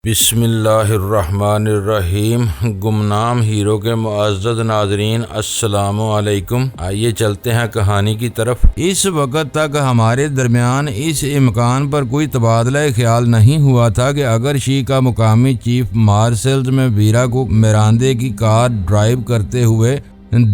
بسم اللہ الرحمن الرحیم۔ گمنام ہیرو کے معزز ناظرین، السلام علیکم۔ آئیے چلتے ہیں کہانی کی طرف۔ اس وقت تک ہمارے درمیان اس امکان پر کوئی تبادلہ خیال نہیں ہوا تھا کہ اگر شی کا مقامی چیف مارشلز میں ویرا کو میراندے کی کار ڈرائیو کرتے ہوئے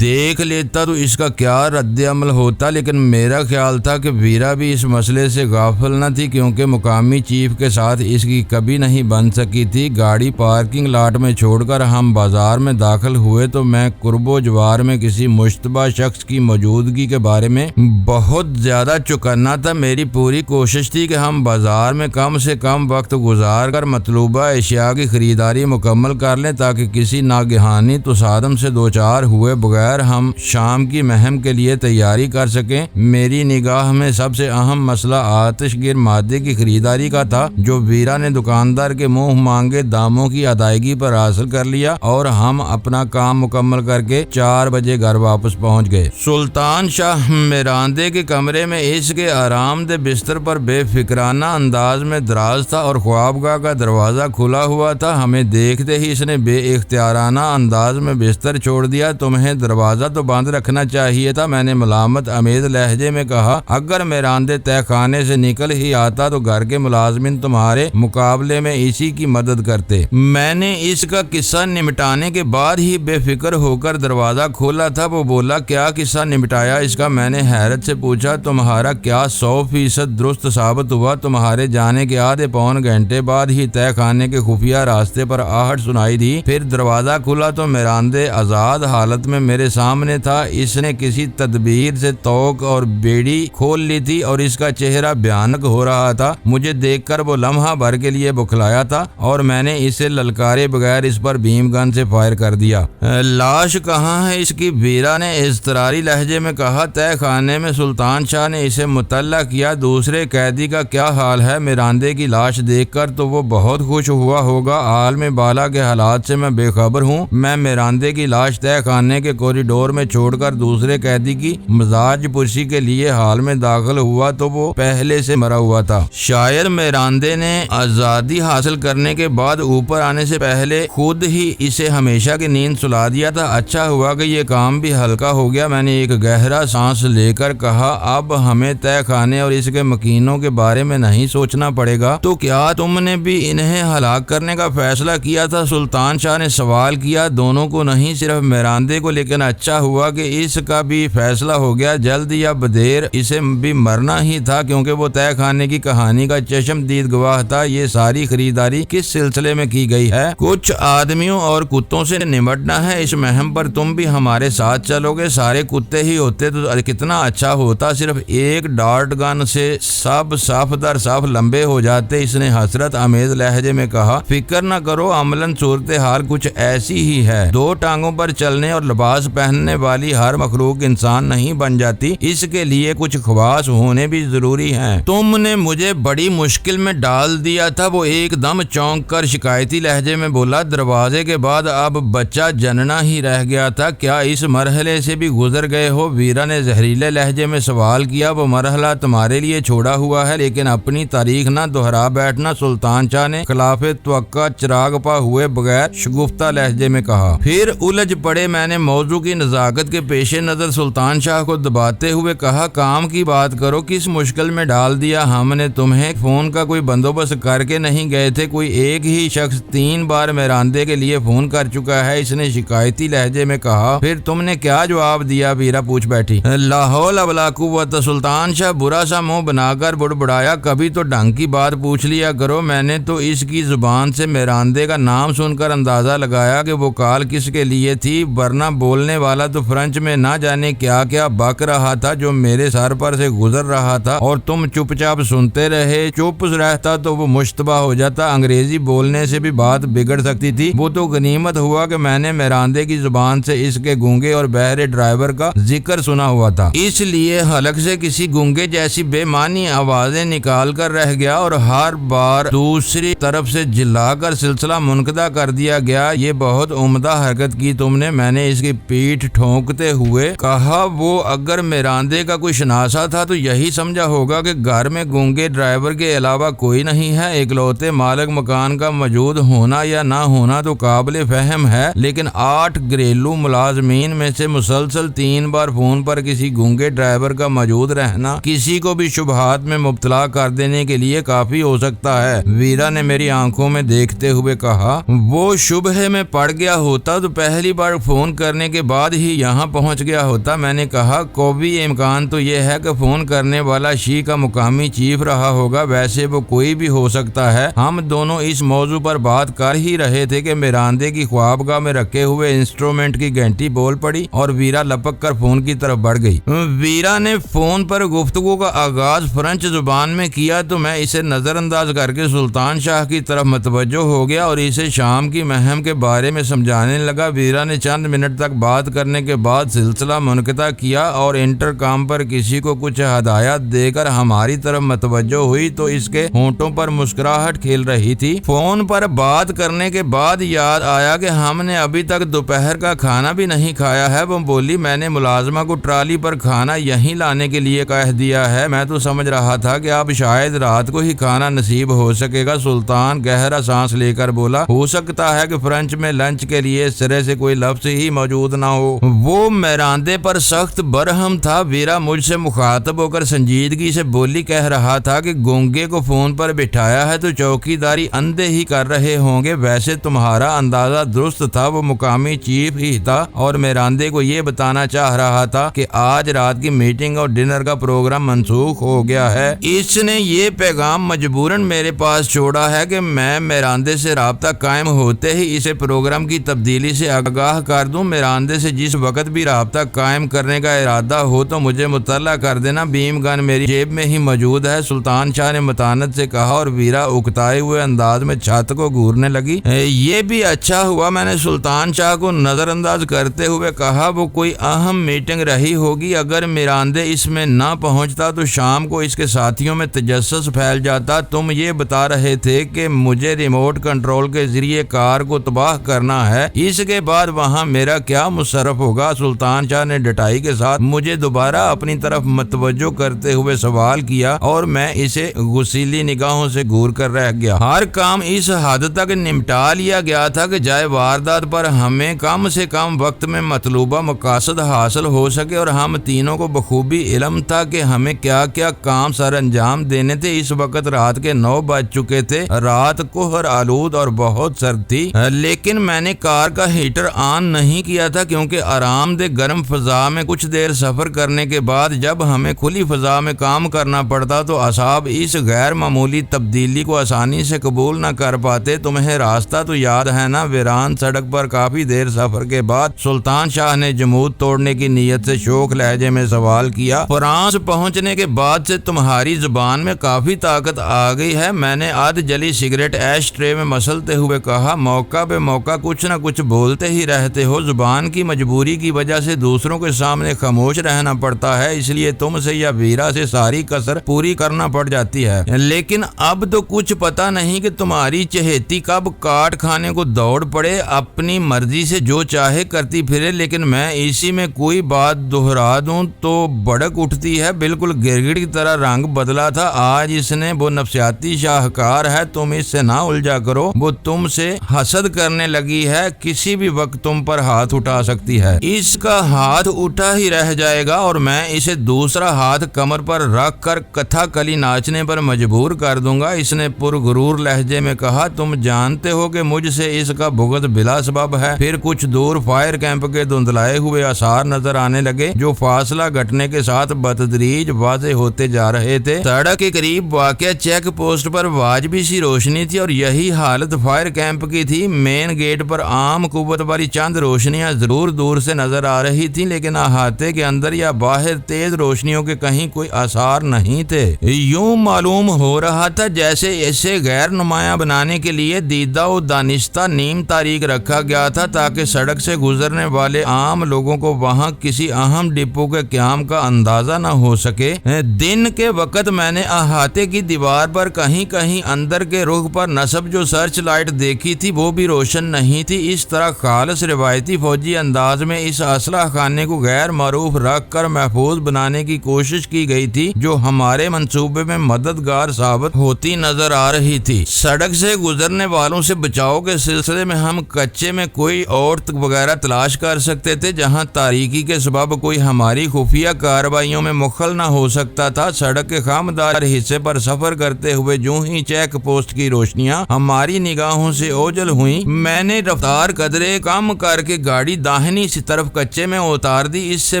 دیکھ لیتا تو اس کا کیا رد عمل ہوتا، لیکن میرا خیال تھا کہ ویرا بھی اس مسئلے سے غافل نہ تھی، کیونکہ مقامی چیف کے ساتھ اس کی کبھی نہیں بن سکی تھی۔ گاڑی پارکنگ لاٹ میں چھوڑ کر ہم بازار میں داخل ہوئے تو میں قرب و جوار میں کسی مشتبہ شخص کی موجودگی کے بارے میں بہت زیادہ چوکنا تھا۔ میری پوری کوشش تھی کہ ہم بازار میں کم سے کم وقت گزار کر مطلوبہ اشیاء کی خریداری مکمل کر لیں تاکہ کسی ناگہانی تصادم سے دوچار ہوئے بغیر ہم شام کی مہم کے لیے تیاری کر سکیں۔ میری نگاہ میں سب سے اہم مسئلہ آتش گیر مادے کی خریداری کا تھا، جو ویرا نے دکاندار کے منہ مانگے داموں کی ادائیگی پر حاصل کر لیا اور ہم اپنا کام مکمل کر کے 4 بجے گھر واپس پہنچ گئے۔ سلطان شاہ میراندے کے کمرے میں اس کے آرام دہ بستر پر بے فکرانہ انداز میں دراز تھا اور خوابگاہ کا دروازہ کھلا ہوا تھا۔ ہمیں دیکھتے ہی اس نے بے اختیارانہ انداز میں بستر چھوڑ دیا۔ تمہیں دروازہ تو بند رکھنا چاہیے تھا، میں نے ملامت آمیز لہجے میں کہا۔ اگر میراندے تہہ خانے سے نکل ہی آتا تو گھر کے ملازمین تمہارے مقابلے میں اسی کی مدد کرتے۔ میں نے اس کا قصہ نمٹانے کے بعد ہی بے فکر ہو کر دروازہ کھولا تھا۔ وہ بولا، کیا قصہ نمٹایا اس کا؟ میں نے حیرت سے پوچھا۔ تمہارا کیا 100% درست ثابت ہوا؟ تمہارے جانے کے آدھے پون گھنٹے بعد ہی تہہ خانے کے خفیہ راستے پر آہٹ سنائی دی۔ پھر دروازہ کھلا تو میراندے آزاد حالت میں میرے سامنے تھا۔ اس نے کسی تدبیر سے توق اور بیڑی کھول لی تھی اور اس کا چہرہ بھیانک ہو رہا تھا۔ مجھے دیکھ کر وہ لمحہ بھر کے لیے بکھلایا تھا اور میں نے اسے للکارے بغیر اس پر بھیم گن سے فائر کر دیا۔ لاش کہاں ہے اس کی؟ ویرا نے اضطراری لہجے میں کہا۔ تہہ خانے میں۔ سلطان شاہ نے اسے مطلع کیا۔ دوسرے قیدی کا کیا حال ہے؟ میراندے کی لاش دیکھ کر تو وہ بہت خوش ہوا ہوگا۔ عالم بالا کے حالات سے میں بے خبر ہوں۔ میں میراندے کی لاش تہہ خانے کے کوریڈور میں چھوڑ کر دوسرے قیدی کی مزاج پرسی کے لیے ہال میں داخل ہوا تو وہ پہلے سے مرا ہوا تھا۔ شاید میراندے نے آزادی حاصل کرنے کے بعد اوپر آنے سے پہلے خود ہی اسے ہمیشہ کی نیند سلا دیا تھا۔ اچھا ہوا کہ یہ کام بھی ہلکا ہو گیا۔ میں نے ایک گہرا سانس لے کر کہا، اب ہمیں تہہ خانے اور اس کے مکینوں کے بارے میں نہیں سوچنا پڑے گا۔ تو کیا تم نے بھی انہیں ہلاک کرنے کا فیصلہ کیا تھا؟ سلطان شاہ نے سوال کیا۔ دونوں کو نہیں، صرف میراندے کو، لیکن اچھا ہوا کہ اس کا بھی فیصلہ ہو گیا۔ جلد یا بدیر اسے بھی مرنا ہی تھا، کیونکہ وہ تہہ خانے کی کہانی کا چشم دید گواہ تھا۔ یہ ساری خریداری کس سلسلے میں کی گئی ہے؟ کچھ آدمیوں اور کتوں سے نمٹنا ہے۔ اس مہم پر تم بھی ہمارے ساتھ چلو گے؟ سارے کتے ہی ہوتے تو کتنا اچھا ہوتا، صرف ایک ڈارٹ گن سے سب صف در صف لمبے ہو جاتے۔ اس نے حسرت آمیز لہجے میں کہا۔ فکر نہ کرو، عملاً صورتحال کچھ ایسی ہی ہے۔ 2 ٹانگوں پر چلنے اور لباس پہننے والی ہر مخلوق انسان نہیں بن جاتی، اس کے لیے کچھ خواص ہونے بھی ضروری ہیں۔ تم نے مجھے بڑی مشکل میں ڈال دیا تھا، وہ ایک دم چونک کر شکایتی لہجے میں بولا۔ دروازے کے بعد اب بچہ جننا ہی رہ گیا تھا، کیا اس مرحلے سے بھی گزر گئے ہو؟ ویرا نے زہریلے لہجے میں سوال کیا۔ وہ مرحلہ تمہارے لیے چھوڑا ہوا ہے، لیکن اپنی تاریخ نہ دہرا بیٹھنا، سلطان شاہ نے خلاف توقع چراغ پا ہوئے بغیر شگفتہ لہجے میں کہا۔ پھر الجھ پڑے۔ میں نے موضوع کی نزاکت کے پیش نظر سلطان شاہ کو دباتے ہوئے کہا، کام کی بات کرو، کس مشکل میں ڈال دیا ہم نے تمہیں؟ فون کا کوئی بندوبست کر کے نہیں گئے تھے؟ کوئی ایک ہی شخص 3 بار میراندے کے لیے فون کر چکا ہے، اس نے شکایتی لہجے میں کہا۔ پھر تم نے کیا جواب دیا؟ ویرا پوچھ بیٹھی۔ لا حول ولا قوت۔ سلطان شاہ برا سا منہ بنا کر بڑبڑایا۔ کبھی تو ڈھنگ کی بات پوچھ لیا کرو۔ میں نے تو اس کی زبان سے میراندے کا نام سن کر اندازہ لگایا کہ وہ کال کس کے لیے تھی، ورنہ بولنے والا تو فرنچ میں نہ جانے کیا کیا بک رہا تھا جو میرے سر پر سے گزر رہا تھا، اور تم چپ چاپ سنتے رہے۔ چپ رہتا تو وہ مشتبہ ہو جاتا، انگریزی بولنے سے بھی بات بگڑ سکتی تھی۔ وہ تو غنیمت ہوا کہ میں نے میراندے کی زبان سے اس کے گونگے اور بہرے ڈرائیور کا ذکر سنا ہوا تھا، اس لیے حلق سے کسی گونگے جیسی بے معنی آوازیں نکال کر رہ گیا اور ہر بار دوسری طرف سے جلا کر سلسلہ منقطع کر دیا گیا۔ یہ بہت عمدہ حرکت کی تم نے۔ میں نے اس کی پیٹھ ٹھونکتے ہوئے کہا وہ اگر میراندے کا کوئی شناسا تھا تو یہی سمجھا ہوگا کہ گھر میں گونگے ڈرائیور کے علاوہ کوئی نہیں ہے۔ اکلوتے مالک مکان کا موجود ہونا یا نہ ہونا تو قابل فہم ہے، لیکن 8 گھریلو ملازمین میں سے مسلسل 3 بار فون پر کسی گونگے ڈرائیور کا موجود رہنا کسی کو بھی شبہات میں مبتلا کر دینے کے لیے کافی ہو سکتا ہے۔ ویرا نے میری آنکھوں میں دیکھتے ہوئے کہا وہ شبہے میں پڑ گیا ہوتا تو پہلی بار فون کرنے کے بعد ہی یہاں پہنچ گیا ہوتا۔ میں نے کہا کوئی امکان تو یہ ہے کہ فون کرنے والا شی کا مقامی چیف رہا ہوگا، ویسے وہ کوئی بھی ہو سکتا ہے۔ ہم دونوں اس موضوع پر بات کر ہی رہے تھے کہ میراندے کی خوابگاہ میں رکھے ہوئے انسٹرومنٹ کی گھنٹی بول پڑی اور ویرا لپک کر فون کی طرف بڑھ گئی۔ ویرا نے فون پر گفتگو کا آغاز فرانچ زبان میں کیا تو میں اسے نظر انداز کر کے سلطان شاہ کی طرف متوجہ ہو گیا اور اسے شام کی مہم کے بارے میں سمجھانے لگا۔ ویرا نے چند منٹ تک بات کرنے کے بعد سلسلہ منقطع کیا اور انٹرکام پر کسی کو کچھ ہدایات دے کر ہماری طرف متوجہ ہوئی تو اس کے ہونٹوں پر مسکراہٹ کھیل رہی تھی۔ فون پر بات کرنے کے بعد یاد آیا کہ ہم نے ابھی تک دوپہر کا کھانا بھی نہیں کھایا ہے۔ وہ بولی میں نے ملازمہ کو ٹرالی پر کھانا یہیں لانے کے لیے کہہ دیا ہے، میں تو سمجھ رہا تھا کہ اب شاید رات کو ہی کھانا نصیب ہو سکے گا۔ سلطان گہرا سانس لے کر بولا ہو سکتا ہے کہ فرانچ میں لنچ کے لیے سرے سے کوئی لفظ ہی موجود نہ ہو۔ وہ میراندے پر سخت برہم تھا۔ ویرا مجھ سے مخاطب ہو کر سنجیدگی سے بولی کہہ رہا تھا کہ گونگے کو فون پر بٹھایا ہے تو چوکیداری اندھے ہی کر رہے ہوں گے، ویسے تمہارا اندازہ درست تھا، وہ مقامی چیف ہی تھا اور میراندے کو یہ بتانا چاہ رہا تھا کہ آج رات کی میٹنگ اور ڈنر کا پروگرام منسوخ ہو گیا ہے۔ اس نے یہ پیغام مجبوراً میرے پاس چھوڑا ہے کہ میں میراندے سے رابطہ قائم ہوتے ہی اسے پروگرام کی تبدیلی سے آگاہ کر دوں۔ میراندے سے جس وقت بھی رابطہ قائم کرنے کا ارادہ ہو تو مجھے مطلع کر دینا، بیم گن میری جیب میں ہی موجود ہے، سلطان شاہ نے متانت سے کہا اور ویرا اکتائے ہوئے انداز میں چھت کو گھورنے لگی۔ یہ بھی اچھا ہوا، میں نے سلطان شاہ کو نظر انداز کرتے ہوئے کہا، وہ کوئی اہم میٹنگ رہی ہوگی، اگر میراندے اس میں نہ پہنچتا تو شام کو اس کے ساتھیوں میں تجسس پھیل جاتا۔ تم یہ بتا رہے تھے کہ مجھے ریموٹ کنٹرول کے ذریعے کار کو تباہ کرنا ہے، اس کے بعد وہاں میرا کیا مصرف ہوگا؟ سلطان شاہ نے ڈٹائی کے ساتھ مجھے دوبارہ اپنی طرف متوجہ کرتے ہوئے سوال کیا اور میں اسے غصیلی نگاہوں سے گھور کر رہ گیا۔ ہر کام اس حد تک نمٹا لیا گیا تھا کہ جائے واردات پر ہمیں کم سے کم وقت میں مطلوبہ مقاصد حاصل ہو سکے اور ہم تینوں کو بخوبی علم تھا کہ ہمیں کیا کیا کام سر انجام دینے تھے۔ اس وقت رات کے 9 بج چکے تھے، رات کوہر آلود اور بہت سرد تھی، لیکن میں نے کار کا ہیٹر آن نہیں کیا تھا کیونکہ آرام دہ گرم فضا میں کچھ دیر سفر کرنے کے بعد جب ہمیں کھلی فضا میں کام کرنا پڑتا تو اعصاب اس غیر معمولی تبدیلی کو آسانی سے قبول نہ کر پاتے۔ تمہیں راستہ تو یاد ہے نا؟ ویران سڑک پر کافی دیر سفر کے بعد سلطان شاہ نے جمود توڑنے کی نیت سے شوخ لہجے میں سوال کیا۔ فرانس پہنچنے کے بعد سے تمہاری زبان میں کافی طاقت آ گئی ہے، میں نے آدھ جلی سگریٹ ایش ٹرے میں مسلتے ہوئے کہا۔ موقع بے موقع کچھ نہ کچھ بولتے ہی رہتے ہو، زبان کی مجبوری کی وجہ سے دوسروں کے سامنے خاموش رہنا پڑتا ہے، اس لیے تم سے یا ویرا سے ساری کسر پوری کرنا پڑ جاتی ہے۔ لیکن اب تو کچھ پتا نہیں کہ تمہاری چہیتی کب کاٹ کھانے کو دوڑ پڑے، اپنی مرضی سے جو چاہے کرتی پھرے، لیکن میں اسی میں کوئی بات دہرا دوں تو بڑک اٹھتی ہے، بالکل گرگٹ کی طرح رنگ بدلا تھا آج اس نے، وہ نفسیاتی شاہکار ہے، تم اس سے نہ الجھا کرو، وہ تم سے حسد کرنے لگی ہے، کسی بھی وقت تم پر ہاتھ اٹھا سکتی ہے۔ اس کا ہاتھ اٹھا ہی رہ جائے گا اور میں اسے دوسرا ہاتھ کمر پر رکھ کر کتھا کلی ناچنے پر مجبور کر دوں گا، اس نے پرغرور لہجے میں کہا۔ تم جانتے ہو کہ مجھ سے اس کا بغض بلا سبب ہے۔ پھر کچھ دور فائر کیمپ کے دھندلائے ہوئے آثار نظر آنے لگے جو فاصلہ گھٹنے کے ساتھ بتدریج واضح ہوتے جا رہے تھے۔ سڑک کے قریب واقع چیک پوسٹ پر واجبی سی روشنی تھی اور یہی حالت فائر کیمپ کی تھی۔ مین گیٹ پر عام قوت والی چند روشنیاں ضرور دور سے نظر آ رہی تھیں، لیکن احاطے کے اندر یا باہر تیز روشنیوں کے کہیں کوئی آثار نہیں تھے۔ یوں معلوم ہو رہا تھا جیسے اسے غیر نمایاں بنانے کے لیے دیدہ و دانستہ نیم تاریخ رکھا گیا تھا تاکہ سڑک سے گزرنے والے عام لوگوں کو وہاں کسی اہم ڈپو کے قیام کا اندازہ نہ ہو سکے۔ دن کے وقت میں نے احاطے کی دیوار پر کہیں کہیں اندر کے رخ پر نصب جو سرچ لائٹ دیکھی تھی وہ بھی روشن نہیں تھی۔ اس طرح خالص روایتی فوجی فوجی انداز میں اس اسلحہ خانے کو غیر معروف رکھ کر محفوظ بنانے کی کوشش کی گئی تھی، جو ہمارے منصوبے میں مددگار ثابت ہوتی نظر آ رہی تھی۔ سڑک سے گزرنے والوں سے بچاؤ کے سلسلے میں ہم کچے میں کوئی اور وغیرہ تلاش کر سکتے تھے جہاں تاریکی کے سبب کوئی ہماری خفیہ کارروائیوں میں مخل نہ ہو سکتا تھا۔ سڑک کے خامدار حصے پر سفر کرتے ہوئے جو ہی چیک پوسٹ کی روشنیاں ہماری نگاہوں سے اوجھل ہوئیں، میں نے رفتار قدرے کم کر کے گاڑی داہنی طرف کچے میں اتار دی۔ اس سے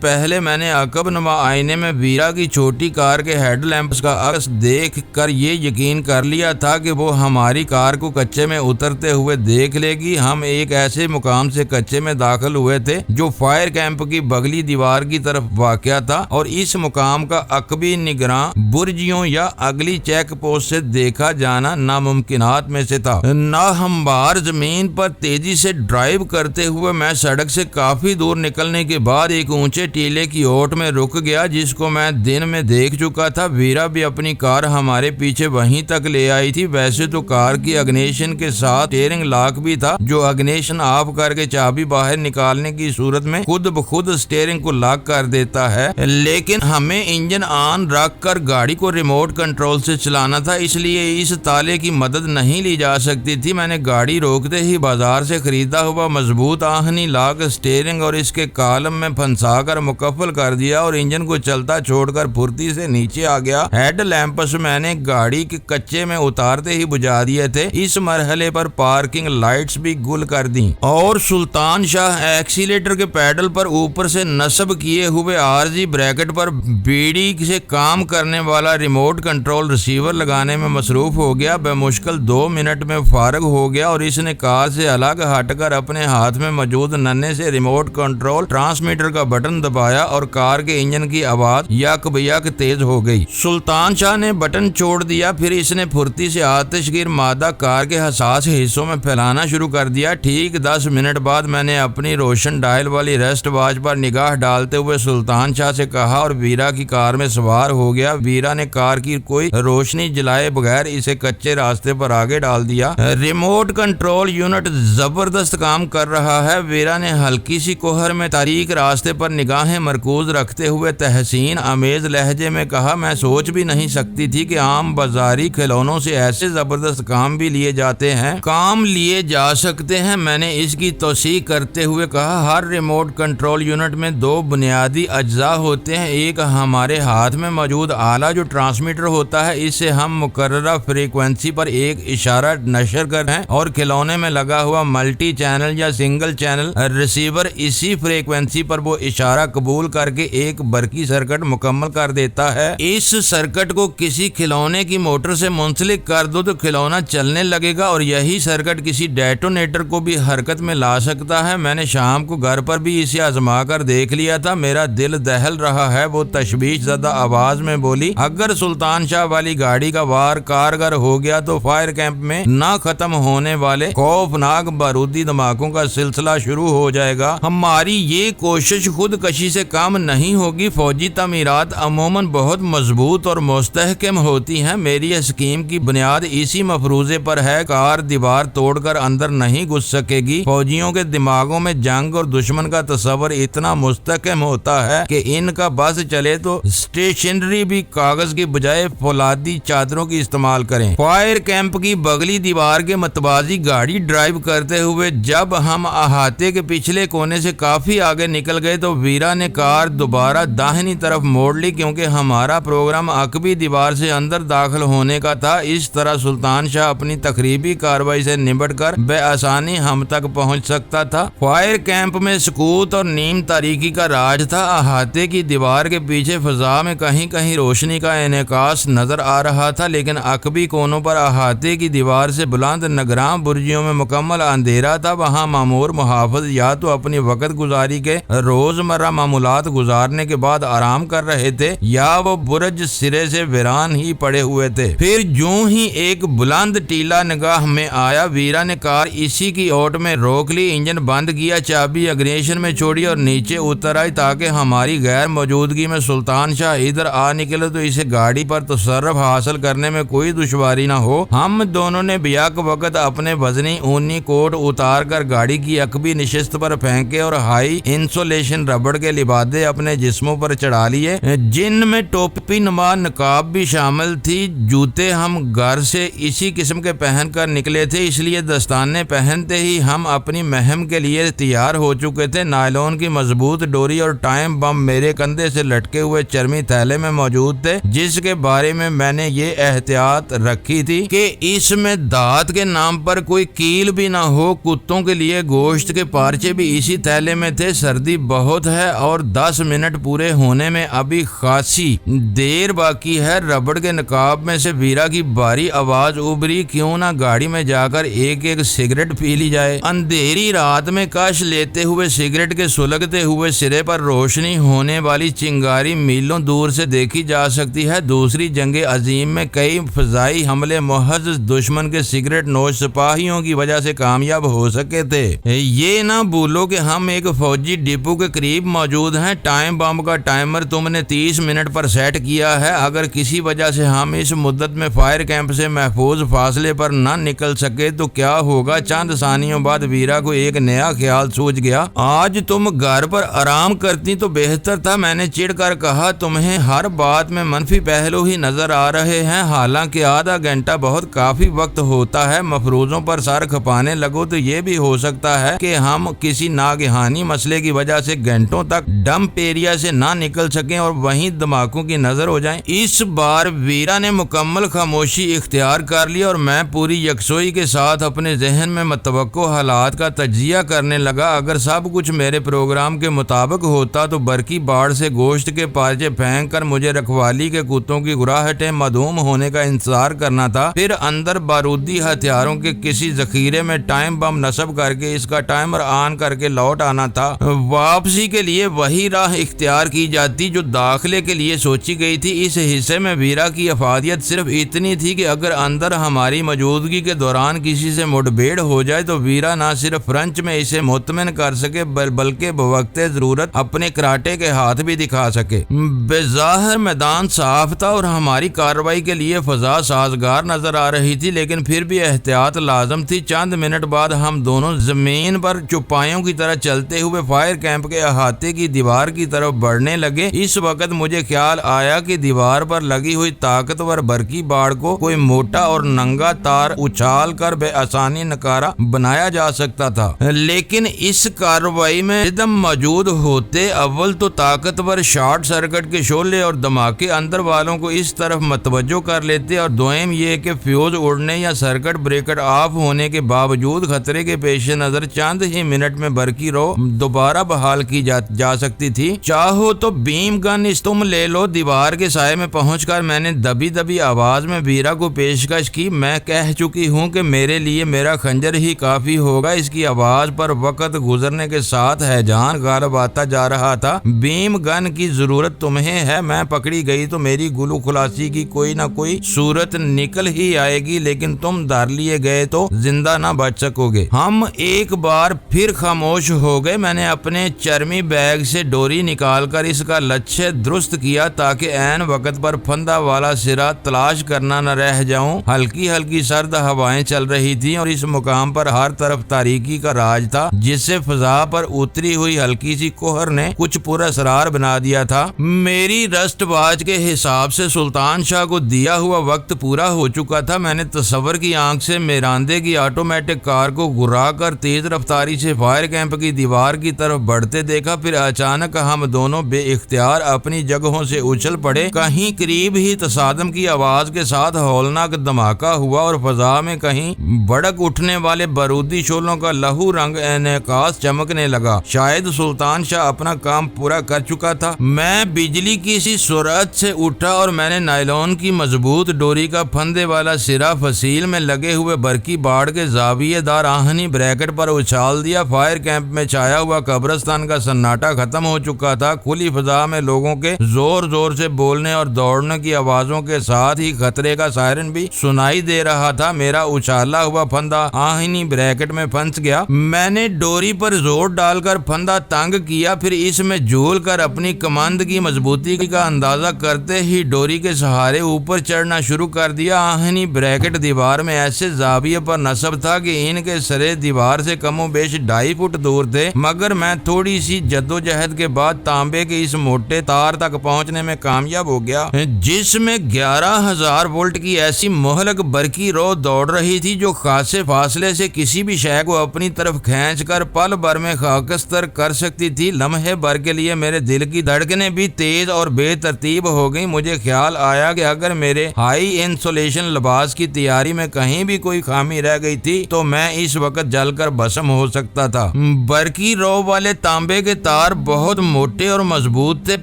پہلے میں نے عقب نما آئینے میں ویرا کی چھوٹی کار کے ہیڈ لیمپس کا عکس دیکھ کر یہ یقین کر لیا تھا کہ وہ ہماری کار کو کچے میں اترتے ہوئے دیکھ لے گی۔ ہم ایک ایسے مقام سے کچے میں داخل ہوئے تھے جو فائر کیمپ کی بغلی دیوار کی طرف واقع تھا، اور اس مقام کا عقبی نگراں برجیوں یا اگلی چیک پوسٹ سے دیکھا جانا ناممکنات میں سے تھا۔ ناہموار زمین پر تیزی سے ڈرائیو کرتے ہوئے میں سڑک سے کافی دور نکلنے کے بعد ایک اونچے ٹیلے کی اوٹ میں رک گیا جس کو میں دن میں دیکھ چکا تھا۔ ویرا بھی اپنی کار ہمارے پیچھے وہیں تک لے آئی تھی۔ ویسے تو کار کی اگنیشن کے ساتھ اسٹیئرنگ لاک بھی تھا جو اگنیشن آف کر کے چابی باہر نکالنے کی صورت میں خود بخود اسٹیئرنگ کو لاک کر دیتا ہے، لیکن ہمیں انجن آن رکھ کر گاڑی کو ریموٹ کنٹرول سے چلانا تھا، اس لیے اس تالے کی مدد نہیں لی جا سکتی تھی۔ میں نے گاڑی روکتے ہی بازار سے خریدا ہوا مضبوط آہنی لاک اسٹیئرنگ اور اس کے کالم میں پھنسا کر مکفل کر دیا اور انجن کو چلتا چھوڑ کر پھرتی سے نیچے آ گیا۔ ہیڈ لیمپس میں نے گاڑی کے کچے میں اتارتے ہی بجھا دیے تھے۔ اس مرحلے پر پارکنگ لائٹس بھی گل کر دیں اور سلطان شاہ ایکسیلیٹر کے پیڈل پر اوپر سے نصب کیے ہوئے عارضی بریکٹ پر بیڑی سے کام کرنے والا ریموٹ کنٹرول ریسیور لگانے میں مصروف ہو گیا۔ بمشکل 2 منٹ میں فارغ ہو گیا اور اس نے کار سے الگ ہٹ کر اپنے ہاتھ میں موجود ننھے سے ریموٹ کنٹرول ٹرانسمیٹر کا بٹن دبایا اور کار کے انجن کی آواز یک بیک تیز ہو گئی۔ سلطان شاہ نے بٹن چھوڑ دیا، پھر اس نے پھرتی سے آتش گیر مادہ کار کے حساس حصوں میں پھیلانا شروع کر دیا۔ ٹھیک 10 منٹ بعد میں نے اپنی روشن ڈائل والی ریسٹ واچ پر نگاہ ڈالتے ہوئے سلطان شاہ سے کہا اور ویرا کی کار میں سوار ہو گیا۔ ویرا نے کار کی کوئی روشنی جلائے بغیر اسے کچے راستے پر آگے ڈال دیا۔ ریموٹ کنٹرول یونٹ زبردست کام کر رہا ہے، ویرا نے ہلکی سی کوہر میں تاریک راستے پر نگاہیں مرکوز رکھتے ہوئے تحسین آمیز لہجے میں کہا۔ میں سوچ بھی نہیں سکتی تھی کہ عام بازاری کھلونوں سے ایسے زبردست کام بھی لیے جاتے ہیں، کام لیے جا سکتے ہیں۔ میں نے اس کی توثیق کرتے ہوئے کہا، ہر ریموٹ کنٹرول یونٹ میں 2 بنیادی اجزاء ہوتے ہیں۔ ایک ہمارے ہاتھ میں موجود آلہ جو ٹرانسمیٹر ہوتا ہے، اس سے ہم مقررہ فریکوینسی پر ایک اشارہ نشر کرتے ہیں، اور کھلونے میں لگا ہوا ملٹی چینل یا سنگل چینل ریسیور اسی فریکوینسی پر وہ اشارہ قبول کر کے ایک برقی سرکٹ مکمل کر دیتا ہے۔ اس سرکٹ کو کسی کھلونے کی موٹر سے منسلک کر دو تو کھلونا چلنے لگے گا، اور یہی سرکٹ کسی ڈیٹونیٹر کو بھی حرکت میں لا سکتا ہے۔ میں نے شام کو گھر پر بھی اسے آزما کر دیکھ لیا تھا۔ میرا دل دہل رہا ہے، وہ تشویش زدہ آواز میں بولی۔ اگر سلطان شاہ والی گاڑی کا وار کارگر ہو گیا تو فائر کیمپ میں نہ ختم ہونے والے خوفناک بارودی دھماکوں کا سلسلہ شروع ہو جائے گا۔ ہماری یہ کوشش خودکشی سے کم نہیں ہوگی۔ فوجی تعمیرات عموماً بہت مضبوط اور مستحکم ہوتی ہیں۔ میری اسکیم کی بنیاد اسی مفروضے پر ہے، کار دیوار توڑ کر اندر نہیں گھس سکے گی۔ فوجیوں کے دماغوں میں جنگ اور دشمن کا تصور اتنا مستحکم ہوتا ہے کہ ان کا بس چلے تو اسٹیشنری بھی کاغذ کی بجائے فولادی چادروں کی استعمال کریں۔ فائر کیمپ کی بغلی دیوار کے متوازی گاڑی ڈرائیو کرتے ہوئے جب ہم احاطے کے پچھلے کونے سے کافی آگے نکل گئے تو ویرا نے کار دوبارہ داہنی طرف موڑ لی، کیونکہ ہمارا پروگرام عقبی دیوار سے اندر داخل ہونے کا تھا۔ اس طرح سلطان شاہ اپنی تخریبی کارروائی سے نمٹ کر بے آسانی ہم تک پہنچ سکتا تھا۔ فائر کیمپ میں سکوت اور نیم تاریکی کا راج تھا۔ احاطے کی دیوار کے پیچھے فضا میں کہیں کہیں روشنی کا انعکاس نظر آ رہا تھا، لیکن عقبی کونوں پر احاطے کی دیوار سے بلند نگراں برجیوں میں مکمل اندھیرا تھا۔ وہاں مامور محافظ یا تو اپنی وقت گزاری کے روزمرہ معمولات گزارنے کے بعد آرام کر رہے تھے یا وہ برج سرے سے ویران ہی پڑے ہوئے تھے۔ پھر یوں ہی ایک بلند ٹیلا نگاہ میں آیا۔ ویرا نے کار اسی کی اوٹ میں روک لی، انجن بند کیا، چابی اگنیشن میں چھوڑی اور نیچے اتر آئی تاکہ ہماری غیر موجودگی میں سلطان شاہ ادھر آ نکلے تو اسے گاڑی پر تصرف حاصل کرنے میں کوئی دشواری نہ ہو۔ ہم دونوں نے بیک وقت اپنے وزنی اونی کوٹ اتار کر گاڑی کی عقبی نشست نشست پر پھینکے اور ہائی انسولیشن ربڑ کے لبادے اپنے جسموں پر چڑھا لیے، جن میں ٹوپی نما نقاب بھی شامل تھی۔ جوتے ہم گھر سے اسی قسم کے پہن کر نکلے تھے، اس لیے دستانے پہنتے ہی ہم اپنی مہم کے لیے تیار ہو چکے تھے۔ نائلون کی مضبوط ڈوری اور ٹائم بم میرے کندھے سے لٹکے ہوئے چرمی تھیلے میں موجود تھے، جس کے بارے میں نے یہ احتیاط رکھی تھی کہ اس میں دانت کے نام پر کوئی کیل بھی نہ ہو۔ کتوں کے لیے گوشت کے پارچے بھی اسی تھیلے میں تھے۔ سردی بہت ہے اور 10 منٹ پورے ہونے میں ابھی خاصی دیر باقی ہے۔ ربڑ کے نقاب میں سے ویرا کی بھاری آواز ابھری، کیوں نہ گاڑی میں جا کر ایک سگریٹ پی لی جائے۔ اندھیری رات میں کش لیتے ہوئے سگریٹ کے سلگتے ہوئے سرے پر روشنی ہونے والی چنگاری میلوں دور سے دیکھی جا سکتی ہے۔ دوسری جنگ عظیم میں کئی فضائی حملے محض دشمن کے سگریٹ نوش سپاہیوں کی وجہ سے کامیاب ہو سکے تھے۔ یہ نہ بھولو کہ ہم ایک فوجی ڈپو کے قریب موجود ہیں۔ ٹائم بم کا ٹائمر تم نے 30 منٹ پر سیٹ کیا ہے۔ اگر کسی وجہ سے ہم اس مدت میں فائر کیمپ سے محفوظ فاصلے پر نہ نکل سکے تو کیا ہوگا؟ چند ثانیوں بعد ویرا کو ایک نیا خیال سوچ گیا۔ آج تم گھر پر آرام کرتی تو بہتر تھا، میں نے چڑ کر کہا۔ تمہیں ہر بات میں منفی پہلو ہی نظر آ رہے ہیں، حالانکہ آدھا گھنٹہ بہت کافی وقت ہوتا ہے۔ مفروضوں پر سر کھپانے لگو تو یہ بھی ہو سکتا ہے کہ ہم کسی ناگہانی مسئلے کی وجہ سے گھنٹوں تک ڈمپ ایریا سے نہ نکل سکیں اور وہیں دھماکوں کی نظر ہو جائیں۔ اس بار ویرا نے مکمل خاموشی اختیار کر لی اور میں پوری یکسوئی کے ساتھ اپنے ذہن میں متوقع حالات کا تجزیہ کرنے لگا۔ اگر سب کچھ میرے پروگرام کے مطابق ہوتا تو برقی باڑ سے گوشت کے پارچے پھینک کر مجھے رکھوالی کے کتوں کی گراہٹیں معدوم ہونے کا انتظار کرنا تھا، پھر اندر بارودی ہتھیاروں کے کسی ذخیرے میں ٹائم بم نصب کر کے اس کا ٹائمر آن کر کے لوٹ آنا تھا۔ واپسی کے لیے وہی راہ اختیار کی جاتی جو داخلے کے لیے سوچی گئی تھی۔ اس حصے میں ویرا کی افادیت صرف اتنی تھی کہ اگر اندر ہماری موجودگی کے دوران کسی سے مڈبھیڑ ہو جائے تو ویرا نہ صرف فرنچ میں اسے مطمئن کر سکے بلکہ بوقت ضرورت اپنے کراٹے کے ہاتھ بھی دکھا سکے۔ بظاہر میدان صاف تھا اور ہماری کارروائی کے لیے فضا سازگار نظر آ رہی تھی، لیکن پھر بھی احتیاط لازم تھی۔ چند منٹ بعد ہم دونوں زمین پر چوپایوں کی طرح چلتے ہوئے فائر کیمپ کے احاطے کی دیوار کی طرف بڑھنے لگے۔ اس وقت مجھے خیال آیا کہ دیوار پر لگی ہوئی طاقتور برقی باڑ کو کوئی موٹا اور ننگا تار اچھال کر بے آسانی نکارہ بنایا جا سکتا تھا، لیکن اس کارروائی میں عدم موجود ہوتے اول تو طاقتور شارٹ سرکٹ کے شعلے اور دھماکے اندر والوں کو اس طرف متوجہ کر لیتے، اور دوئم یہ کہ فیوز اڑنے یا سرکٹ بریکر آف ہونے کے باوجود خطرے کے پیش نظر چند ہی منٹ میں برقی رو دوبارہ بحال کی جا سکتی تھی۔ چاہو تو بیم گن تم لے لو۔ دیوار کے سائے میں پہنچ کر میں نے دبی آواز میں ویرا کو پیشکش کی۔ میں کہہ چکی ہوں کہ میرے لیے میرا خنجر ہی کافی ہوگا۔ اس کی آواز پر وقت گزرنے کے ساتھ ہیجان غالب آتا جا رہا تھا۔ بیم گن کی ضرورت تمہیں ہے، میں پکڑی گئی تو میری گلو خلاصی کی کوئی نہ کوئی صورت نکل ہی آئے گی، لیکن تم دھر لیے گئے تو زندہ نہ بچ سکو گے۔ ہم ایک بار پھر خاموش ہو گئے۔ میں نے اپنے چرمی بیگ سے ڈوری نکال کر اس کا لچھے درست کیا تاکہ عین وقت پر پھندا والا سرا تلاش کرنا نہ رہ جاؤں۔ ہلکی سرد ہوائیں چل رہی تھیں اور اس مقام پر ہر طرف تاریکی کا راج تھا، جس سے فضا پر اتری ہوئی ہلکی سی کوہر نے کچھ پراسرار بنا دیا تھا۔ میری رسٹ واچ کے حساب سے سلطان شاہ کو دیا ہوا وقت پورا ہو چکا تھا۔ میں نے تصور کی آنکھ سے میراندے کی آٹومیٹک کار کو گھرا کر تیز رفتاری سے فائر کیمپ کی دیوار کی طرف بڑھتے دیکھا، پھر اچانک ہم دونوں بے اختیار اپنی جگہوں سے اچھل پڑے۔ کہیں قریب ہی تصادم کی آواز کے ساتھ ہولناک دھماکہ ہوا اور فضا میں کہیں بڑک اٹھنے والے بارودی شعلوں کا لہو رنگ انعکاس چمکنے لگا۔ شاید سلطان شاہ اپنا کام پورا کر چکا تھا۔ میں بجلی کی سی سرعت سے اٹھا اور میں نے نائلون کی مضبوط ڈوری کا پھندے والا سرا فصیل میں لگے ہوئے برقی باڑ کے زاویے دار آہنی بریکٹ پر اچھال دیا۔ فائر کیمپ میں چھایا ہوا قبرستان کا سناٹا ختم ہو چکا تھا۔ کھلی فضا میں لوگوں کے زور سے بولنے اور دوڑنے کی آوازوں کے ساتھ ہی خطرے کا سائرن بھی سنائی دے رہا تھا۔ میرا اچھالا ہوا پھندا آہنی بریکٹ میں پھنس گیا۔ میں نے ڈوری پر زور ڈال کر پھندا تنگ کیا، پھر اس میں جھول کر اپنی کمند کی مضبوطی کا اندازہ کرتے ہی ڈوری کے سہارے اوپر چڑھنا شروع کر دیا۔ آہنی بریکٹ دیوار میں ایسے زاویے پر نصب تھا کہ ان کے سرے دیوار سے کم و بیش 2.5 فٹ دور تھے، مگر میں تھوڑی سی جدوجہد کے بعد تانبے کے اس موٹے تار تک پہنچنے میں کامیاب ہو گیا، جس میں 11,000 وولٹ کی ایسی مہلک برقی رو دوڑ رہی تھی جو خاصے فاصلے سے کسی بھی شے کو اپنی طرف کھینچ کر پل بھر میں خاکستر کر سکتی تھی۔ لمحے بھر کے لیے میرے دل کی دھڑکنیں بھی تیز اور بے ترتیب ہو گئیں۔ مجھے خیال آیا کہ اگر میرے ہائی انسولیشن لباس کی تیاری میں کہیں بھی کوئی خامی رہ گئی تھی تو میں اس وقت جل کر بھسم ہو سکتا تھا۔ برقی رو والے تانبے کے تار بہت موٹے اور مضبوط تھے۔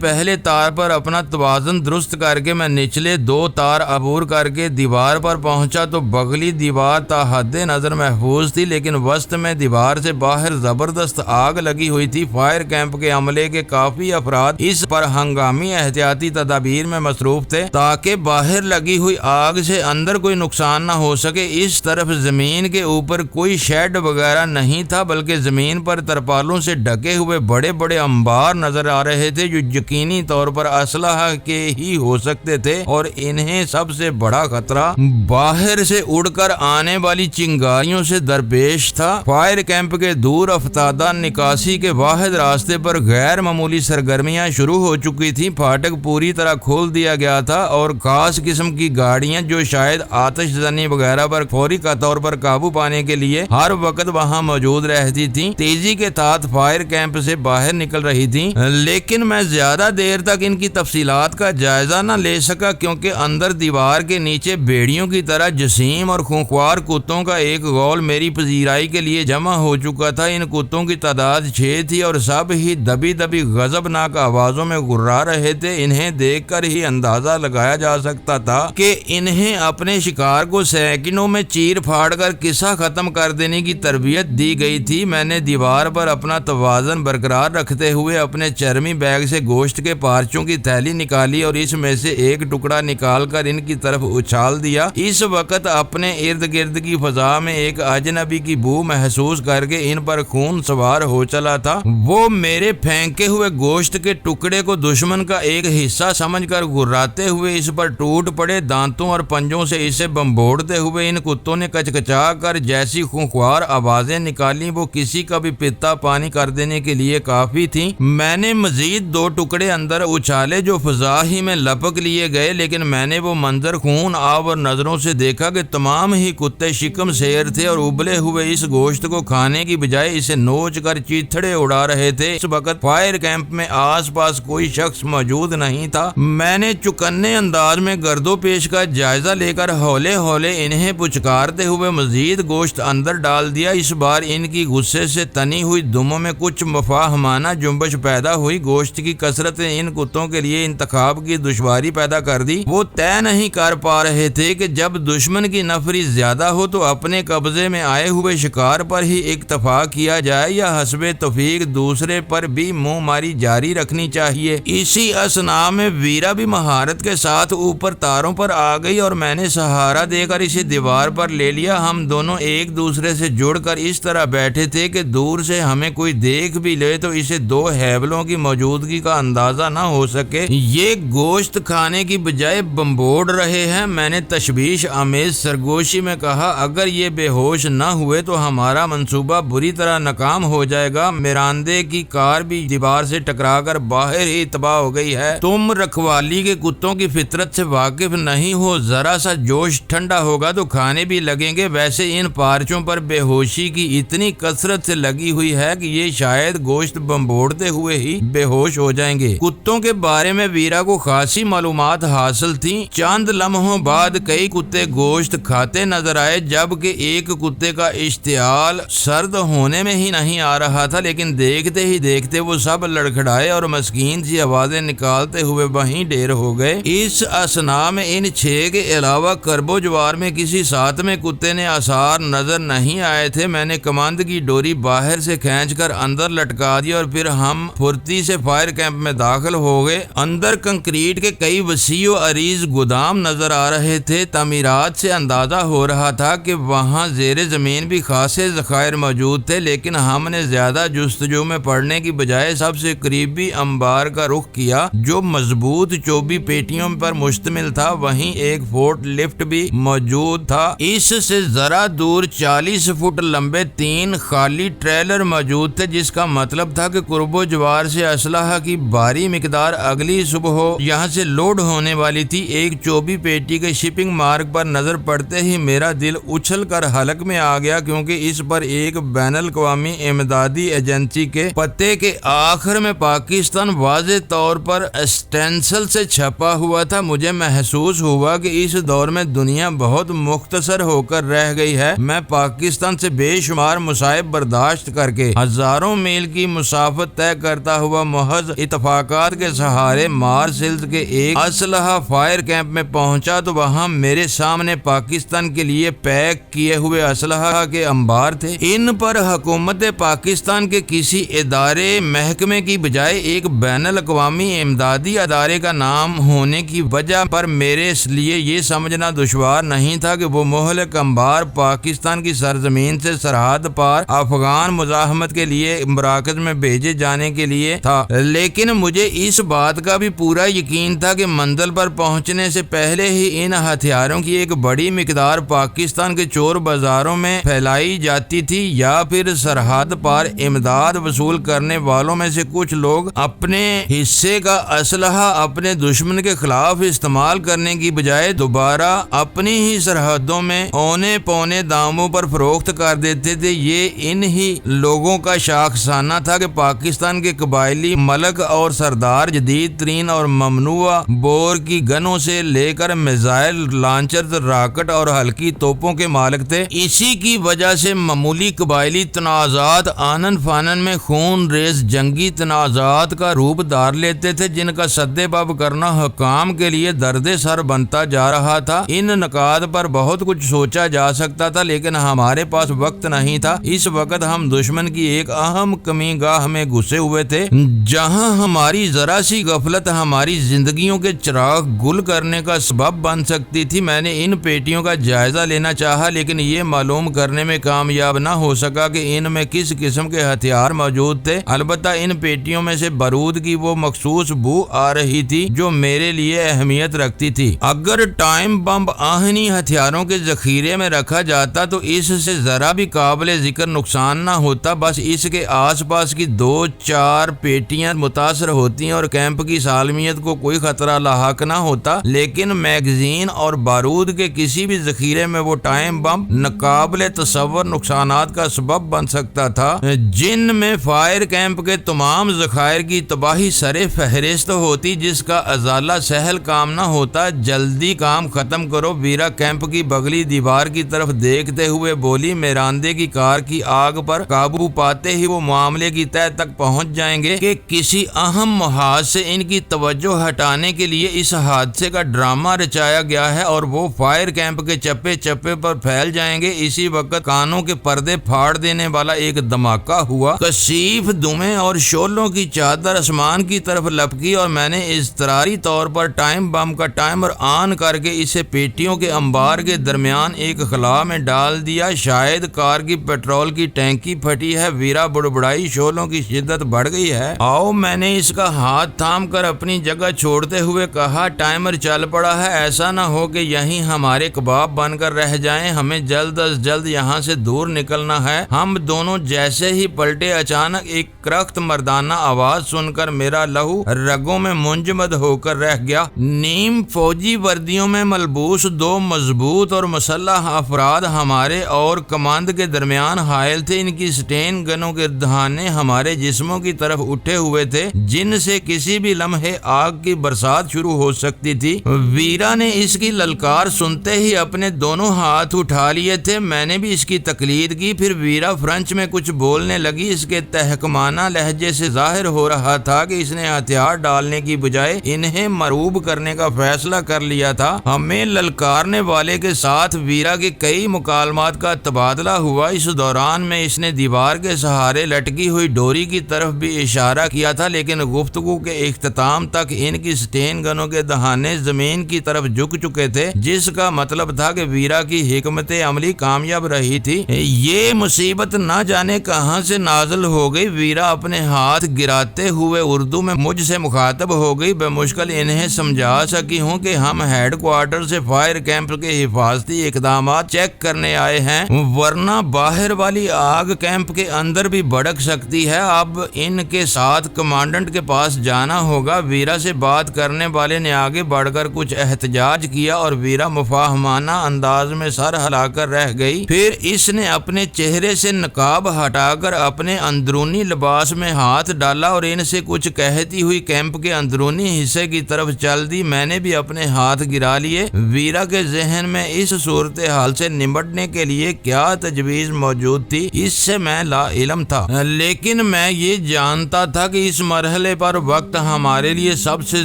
پہلے تار پر اپنا توازن درست کر کے میں نچلے 2 تار عبور کر کے دیوار پر پہنچا تو بغلی دیوار تا حد نظر محفوظ تھی، لیکن وسط میں دیوار سے باہر زبردست آگ لگی ہوئی تھی۔ فائر کیمپ کے عملے کے کافی افراد اس پر ہنگامی احتیاطی تدابیر میں مصروف تھے تاکہ باہر لگی ہوئی آگ سے اندر کوئی نقصان نہ ہو سکے۔ اس طرف زمین کے اوپر کوئی شیڈ وغیرہ نہیں تھا، بلکہ زمین پر ترپالوں سے ڈھکے ہوئے بڑے بڑے انبار نظر آ رہے تھے جو یقینی طور پر اسلحہ کے ہی ہو سکتے تھے، اور انہیں سب سے بڑا خطرہ باہر سے اڑ کر آنے والی چنگاریوں سے درپیش تھا۔ فائر کیمپ کے دور افتادہ نکاسی کے واحد راستے پر غیر معمولی سرگرمیاں شروع ہو چکی تھیں۔ پھاٹک پوری طرح کھول دیا گیا تھا اور خاص قسم کی گاڑیاں جو شاید آتش زنی وغیرہ پر فوری طور پر قابو پانے کے لیے ہر وقت وہاں موجود رہتی تھیں، تیزی کے ساتھ فائر کیمپ سے باہر نکل رہی تھیں، لیکن میں زیادہ دیر تک ان کی تفصیلات کا جائزہ نہ لے سکا کیونکہ اندر دیوار کے نیچے بیڑیوں کی طرح جسیم اور خونخوار کتوں کا ایک غول میری پذیرائی کے لیے جمع ہو چکا تھا۔ ان کتوں کی تعداد 6 تھی اور سب ہی دبی دبی غضبناک آوازوں میں گرا رہے تھے۔ انہیں دیکھ کر ہی اندازہ لگایا جا سکتا تھا کہ انہیں اپنے شکار کو سیکنڈوں میں چیر پھاڑ کر قصہ ختم کر دینے کی تربیت دی گئی تھی۔ میں نے دیوار پر اپنا توازن برقرار رکھتے ہوئے اپنے چرمی بیگ سے گوشت کے پارچوں کی تھیلی نکالی اور اس میں سے ایک ٹکڑا نکال کر ان کی طرف اچھال دیا۔ اس وقت اپنے ارد گرد کی فضا میں ایک اجنبی کی بو محسوس کر کے ان پر خون سوار ہو چلا تھا۔ وہ میرے پھینکے ہوئے گوشت کے ٹکڑے کو دشمن کا ایک حصہ سمجھ کر گراتے ہوئے اس پر ٹوٹ پڑے۔ دانتوں اور پنجوں سے اسے بمبوڑتے ہوئے ان کتوں نے کچکچا کر جیسی خونخوار آوازیں نکالی وہ کسی کا بھی پتا پانی کر دینے کے لیے کافی تھیں۔ میں نے مزید 2 ٹکڑے اندر اچھالے جو فضا ہی میں لپک لیے گئے، لیکن میں نے وہ منظر خون آور نظروں سے دیکھا کہ تمام ہی کتے شکم سیر تھے اور ابلے ہوئے اس گوشت کو کھانے کی بجائے اسے نوچ کر چیتھڑے اڑا رہے تھے۔ اس وقت فائر کیمپ میں آس پاس کوئی شخص موجود نہیں تھا۔ میں نے چکنے انداز میں گرد و پیش کا جائزہ لے کر ہولے ہولے انہیں پچکارتے ہوئے مزید گوشت اندر ڈال دیا۔ اس بار ان کی غصے سے تنی ہوئی دموں میں کچھ مفاہمانہ جنبش پیدا ہوئی۔ گوشت کی کثرت نے ان کتوں کے لیے انتخاب کی دشواری پیدا کر دی۔ وہ طے نہیں کر پا رہے تھے کہ جب دشمن کی نفری زیادہ ہو تو اپنے قبضے میں آئے ہوئے شکار پر ہی اکتفا کیا جائے یا حسب توفیق دوسرے پر بھی منہ ماری جاری رکھنی چاہیے۔ اسی اثناء میں ویرا بھی مہارت کے ساتھ اوپر تاروں پر آ گئی اور میں نے سہارا دے کر اسے دیوار پر لے لیا۔ ہم دونوں ایک دوسرے سے جڑ کر اس طرح بیٹھے تھے کہ دور سے ہمیں کوئی دیکھ بھی لے تو اسے 2 ہیبلوں کی موجودگی کا اندازہ نہ ہو سکے۔ یہ گوشت کھانے کی بجائے بمبوڑ رہے ہیں، میں نے تشویش آمیز سرگوشی میں کہا۔ اگر یہ بے ہوش نہ ہوئے تو ہمارا منصوبہ بری طرح ناکام ہو جائے گا۔ میراندے کی کار بھی دیوار سے ٹکرا کر باہر ہی تباہ ہو گئی ہے۔ تم رکھوالی کے کتوں کی فطرت سے واقف نہیں ہو، ذرا سا جوش ٹھنڈا ہوگا تو کھانے بھی لگیں گے۔ ویسے ان پارچوں پر بے ہوشی کی اتنی کثرت سے لگی ہوئی ہے کہ یہ شاید گوشت بمبوڑتے ہوئے ہی بے ہوش ہو جائیں گے۔ کتوں کے بارے میں ویرا کو خاصی معلومات حاصل تھیں۔ چند لمحوں بعد کئی کتے گوشت کھاتے نظر آئے، جبکہ ایک کتے کا اشتعال سرد ہونے میں ہی نہیں آ رہا تھا، لیکن دیکھتے ہی دیکھتے وہ سب لڑکھڑائے اور مسکین سی آوازیں نکالتے ہوئے وہیں ڈیر ہو گئے۔ اس اثناء میں ان 6 کے علاوہ کرب و جوار میں کسی 7ویں کتے نے آثار نظر نہیں آئے تھے۔ میں نے کمند کی ڈوری باہر سے کھینچ کر اندر لٹکا دی اور پھر ہم پھرتی سے فائر کیمپ میں داخل ہو گئے۔ اندر کنکریٹ کے کئی وسیع و عریض گودام نظر آ رہے تھے۔ تعمیرات سے اندازہ ہو رہا تھا کہ وہاں زیر زمین بھی خاصے ذخائر موجود تھے، لیکن ہم نے زیادہ جستجو میں پڑنے کی بجائے سب سے قریبی انبار کا رخ کیا جو مضبوط چوبی پیٹیوں پر مشتمل تھا۔ وہیں ایک فورٹ لفٹ بھی موجود تھا۔ اس سے ذرا دور 40 فٹ لمبے 3 خالی ٹریلر موجود تھے، جس کا مطلب تھا کہ قرب و جوار سے اسلحہ کی بھاری مقدار اگلی صبح یہاں سے لوڈ ہونے والی تھی۔ ایک چوبی پیٹی کے شپنگ مارک پر نظر پڑتے ہی میرا دل اچھل کر حلق میں آ گیا، کیونکہ اس پر ایک بین الاقوامی امدادی ایجنسی کے پتے کے آخر میں پاکستان واضح طور پر اسٹینسل سے چھپا ہوا تھا۔ مجھے محسوس ہوا کہ اس دور میں دنیا بہت مختصر ہو کر رہ گئی ہے۔ میں پاکستان سے بے شمار مصائب برداشت کر کے ہزاروں میل کی مسافت طے کرتا ہوا محض اتفاقات کے سہارے مارسلز کے ایک اسلحہ فائر کیمپ میں پہنچا تو وہاں میرے سامنے پاکستان کے لیے پیک کیے ہوئے اسلحہ کے انبار تھے۔ ان پر حکومت پاکستان کے کسی ادارے محکمے کی بجائے ایک بین الاقوامی امدادی ادارے کا نام ہونے کی وجہ پر میرے لیے یہ سمجھنا دشوار نہیں تھا کہ وہ مہلک انبار پاکستان کی سرزمین سے سرحد پار افغان مزاحمت کے لیے مراکز میں بھیجے جانے کے لیے تھا، لیکن مجھے اس بات کا بھی پورا یقین تھا کہ منزل پر پہنچنے سے پہلے ہی ان ہتھیاروں کی ایک بڑی مقدار پاکستان کے چور بازاروں میں پھیلائی جاتی تھی، یا پھر سرحد پار امداد وصول کرنے والوں میں سے کچھ لوگ اپنے حصے کا اسلحہ اپنے دشمن کے خلاف استعمال کرنے کی بجائے دوبارہ اپنی ہی سرحدوں میں اونے پونے داموں پر فروخت کر دیتے تھے۔ یہ ان ہی لوگوں کا شاخسانہ تھا کہ پاکستان کے قبائلی ملک اور سردار جدید ترین اور ممنوع بور کی گنوں سے لے کر میزائل لانچر، راکٹ اور ہلکی توپوں کے مالک تھے۔ اسی کی وجہ سے معمولی قبائلی تنازعات آنن فانن میں خون ریز جنگی تنازعات کا روپ دھار لیتے تھے، جن کا سدے باب کرنا حکام کے لیے درد سر بنتا جا رہا تھا۔ ان نکات پر بہت کچھ سوچا جا سکتا تھا، لیکن ہمارے پاس وقت نہیں تھا۔ اس وقت ہم دشمن کی ایک اہم کمی گاہ میں گھسے ہوئے تھے، جہاں ہماری ذرا سی غفلت ہماری زندگیوں کے چراغ گل کرنے کا سبب بن سکتی تھی۔ میں نے ان پیٹیوں کا جائزہ لینا چاہا، لیکن یہ معلوم کرنے میں کامیاب نہ ہو سکا کہ ان میں کس قسم کے ہتھیار موجود تھے۔ البتہ ان پیٹیوں میں سے بارود کی وہ مخصوص بو آ رہی تھی جو میرے لیے اہمیت رکھتی تھی۔ اگر ٹائم بم آہنی ہتھیاروں کے ذخیرے میں رکھا جاتا تو اس سے ذرا بھی قابل ذکر نقصان نہ ہوتا، بس اس کے آس پاس کی 2-4 پیٹیاں متاثر ہوتی اور کیمپ کی سالمیت کو کوئی خطرہ لاحق نہ ہوتا، لیکن میگزین اور بارود کے کسی بھی ذخیرے میں وہ ٹائم بم ناقابل تصور نقصانات کا سبب بن سکتا تھا، جن میں فائر کیمپ کے تمام ذخائر کی تباہی سر فہرست ہوتی، جس کا ازالہ سہل کام نہ ہوتا۔ جلدی کام ختم کرو، ویرا کیمپ کی بغلی دیوار کی طرف دیکھتے ہوئے بولی۔ میراندے کی کار کی آگ پر قابو پاتے ہی وہ معاملے کی تہہ تک پہنچ جائیں گے کہ کسی اہم محاذ سے ان کی توجہ ہٹانے کے لیے اس حادثے کا ڈرامہ رچایا گیا ہے اور وہ فائر کیمپ کے چپے چپے پر پھیل جائیں گے۔ اسی وقت کانوں کے پردے پھاڑ دینے والا ایک دھماکہ ہوا، کثیف دمیں اور شعلوں کی چادر آسمان کی طرف لپکی اور میں نے اضطراری طور پر ٹائم بم کا ٹائمر آن کر کے اسے پیٹیوں کے انبار کے درمیان ایک خلا میں ڈال دیا۔ شاید کار کی پیٹرول کی ٹینکی پھٹی ہے، ویرا بڑبڑائی، شعلوں کی شدت بڑھ گئی ہے۔ آؤ، میں نے اس کا ہاتھ تھام کر اپنی جگہ چھوڑتے ہوئے کہا، ٹائمر چل پڑا ہے، ایسا نہ ہو کہ یہیں ہمارے کباب بن کر رہ جائیں، ہمیں جلد از جلد یہاں سے دور نکلنا ہے۔ ہم دونوں جیسے ہی پلٹے، اچانک ایک کرخت مردانہ آواز سن کر میرا لہو رگوں میں منجمد ہو کر رہ گیا۔ نیم فوجی وردیوں میں ملبوس 2 مضبوط اور مسلح افراد ہمارے اور کماند کے درمیان حائل تھے۔ ان کی سٹین گنوں کے دہانے ہمارے جسموں کی طرف اٹھے ہوئے تھے، جن سے کسی بھی لمحے آگ کی برسات شروع ہو سکتی تھی۔ ویرا نے اس کی للکار سنتے ہی اپنے دونوں ہاتھ اٹھا لیے تھے۔ میں نے بھی اس کی تقلید کی۔ پھر ویرا فرنچ میں کچھ بولنے لگی۔ اس کے تحکمانہ لہجے سے ظاہر ہو رہا تھا کہ اس نے ہتھیار ڈالنے کی بجائے انہیں مرعوب کرنے کا فیصلہ کر لیا تھا۔ ہمیں للکارنے والے کے ساتھ ویرا کے کئی مکالمات کا تبادلہ ہوا۔ اس دوران میں اس نے دیوار کے سہارے لٹکی ہوئی ڈوری کی طرف بھی اشارہ کیا تھا، لیکن گفتگو کے اختتام تک ان کی سٹین گنوں کے دہانے زمین کی طرف جھک چکے تھے، جس کا مطلب تھا کہ ویرا کی حکمت عملی کامیاب رہی تھی۔ یہ مصیبت نہ جانے کہاں سے نازل ہو گئی۔ ویرا اپنے ہاتھ گراتے ہوئے اردو میں مجھ سے مخاطب ہو گئی۔ بمشکل انہیں سمجھا سکی ہوں کہ ہم ہیڈ کوارٹر سے فائر کیمپ کے حفاظتی اقدامات چیک کرنے آئے ہیں، ورنہ باہر والی والی آگ کیمپ کے اندر بھی بھڑک سکتی ہے۔ اب ان کے ساتھ کمانڈنٹ کے پاس جانا ہوگا۔ ویرا سے بات کرنے والے نے آگے بڑھ کر کچھ احتجاج کیا اور ویرا مفاہمانہ انداز میں سر ہلا کر رہ گئی۔ پھر اس نے اپنے چہرے سے نقاب ہٹا کر اپنے اندرونی لباس میں ہاتھ ڈالا اور ان سے کچھ کہتی ہوئی کیمپ کے اندرونی حصے کی طرف چل دی۔ میں نے بھی اپنے ہاتھ گرا لیے۔ ویرا کے ذہن میں اس صورتحال سے نمٹنے کے لیے کیا تجویز موجود تھی اس سے میں لا علم تھا، لیکن میں یہ جانتا تھا کہ اس مرحلے پر وقت ہمارے لیے سب سے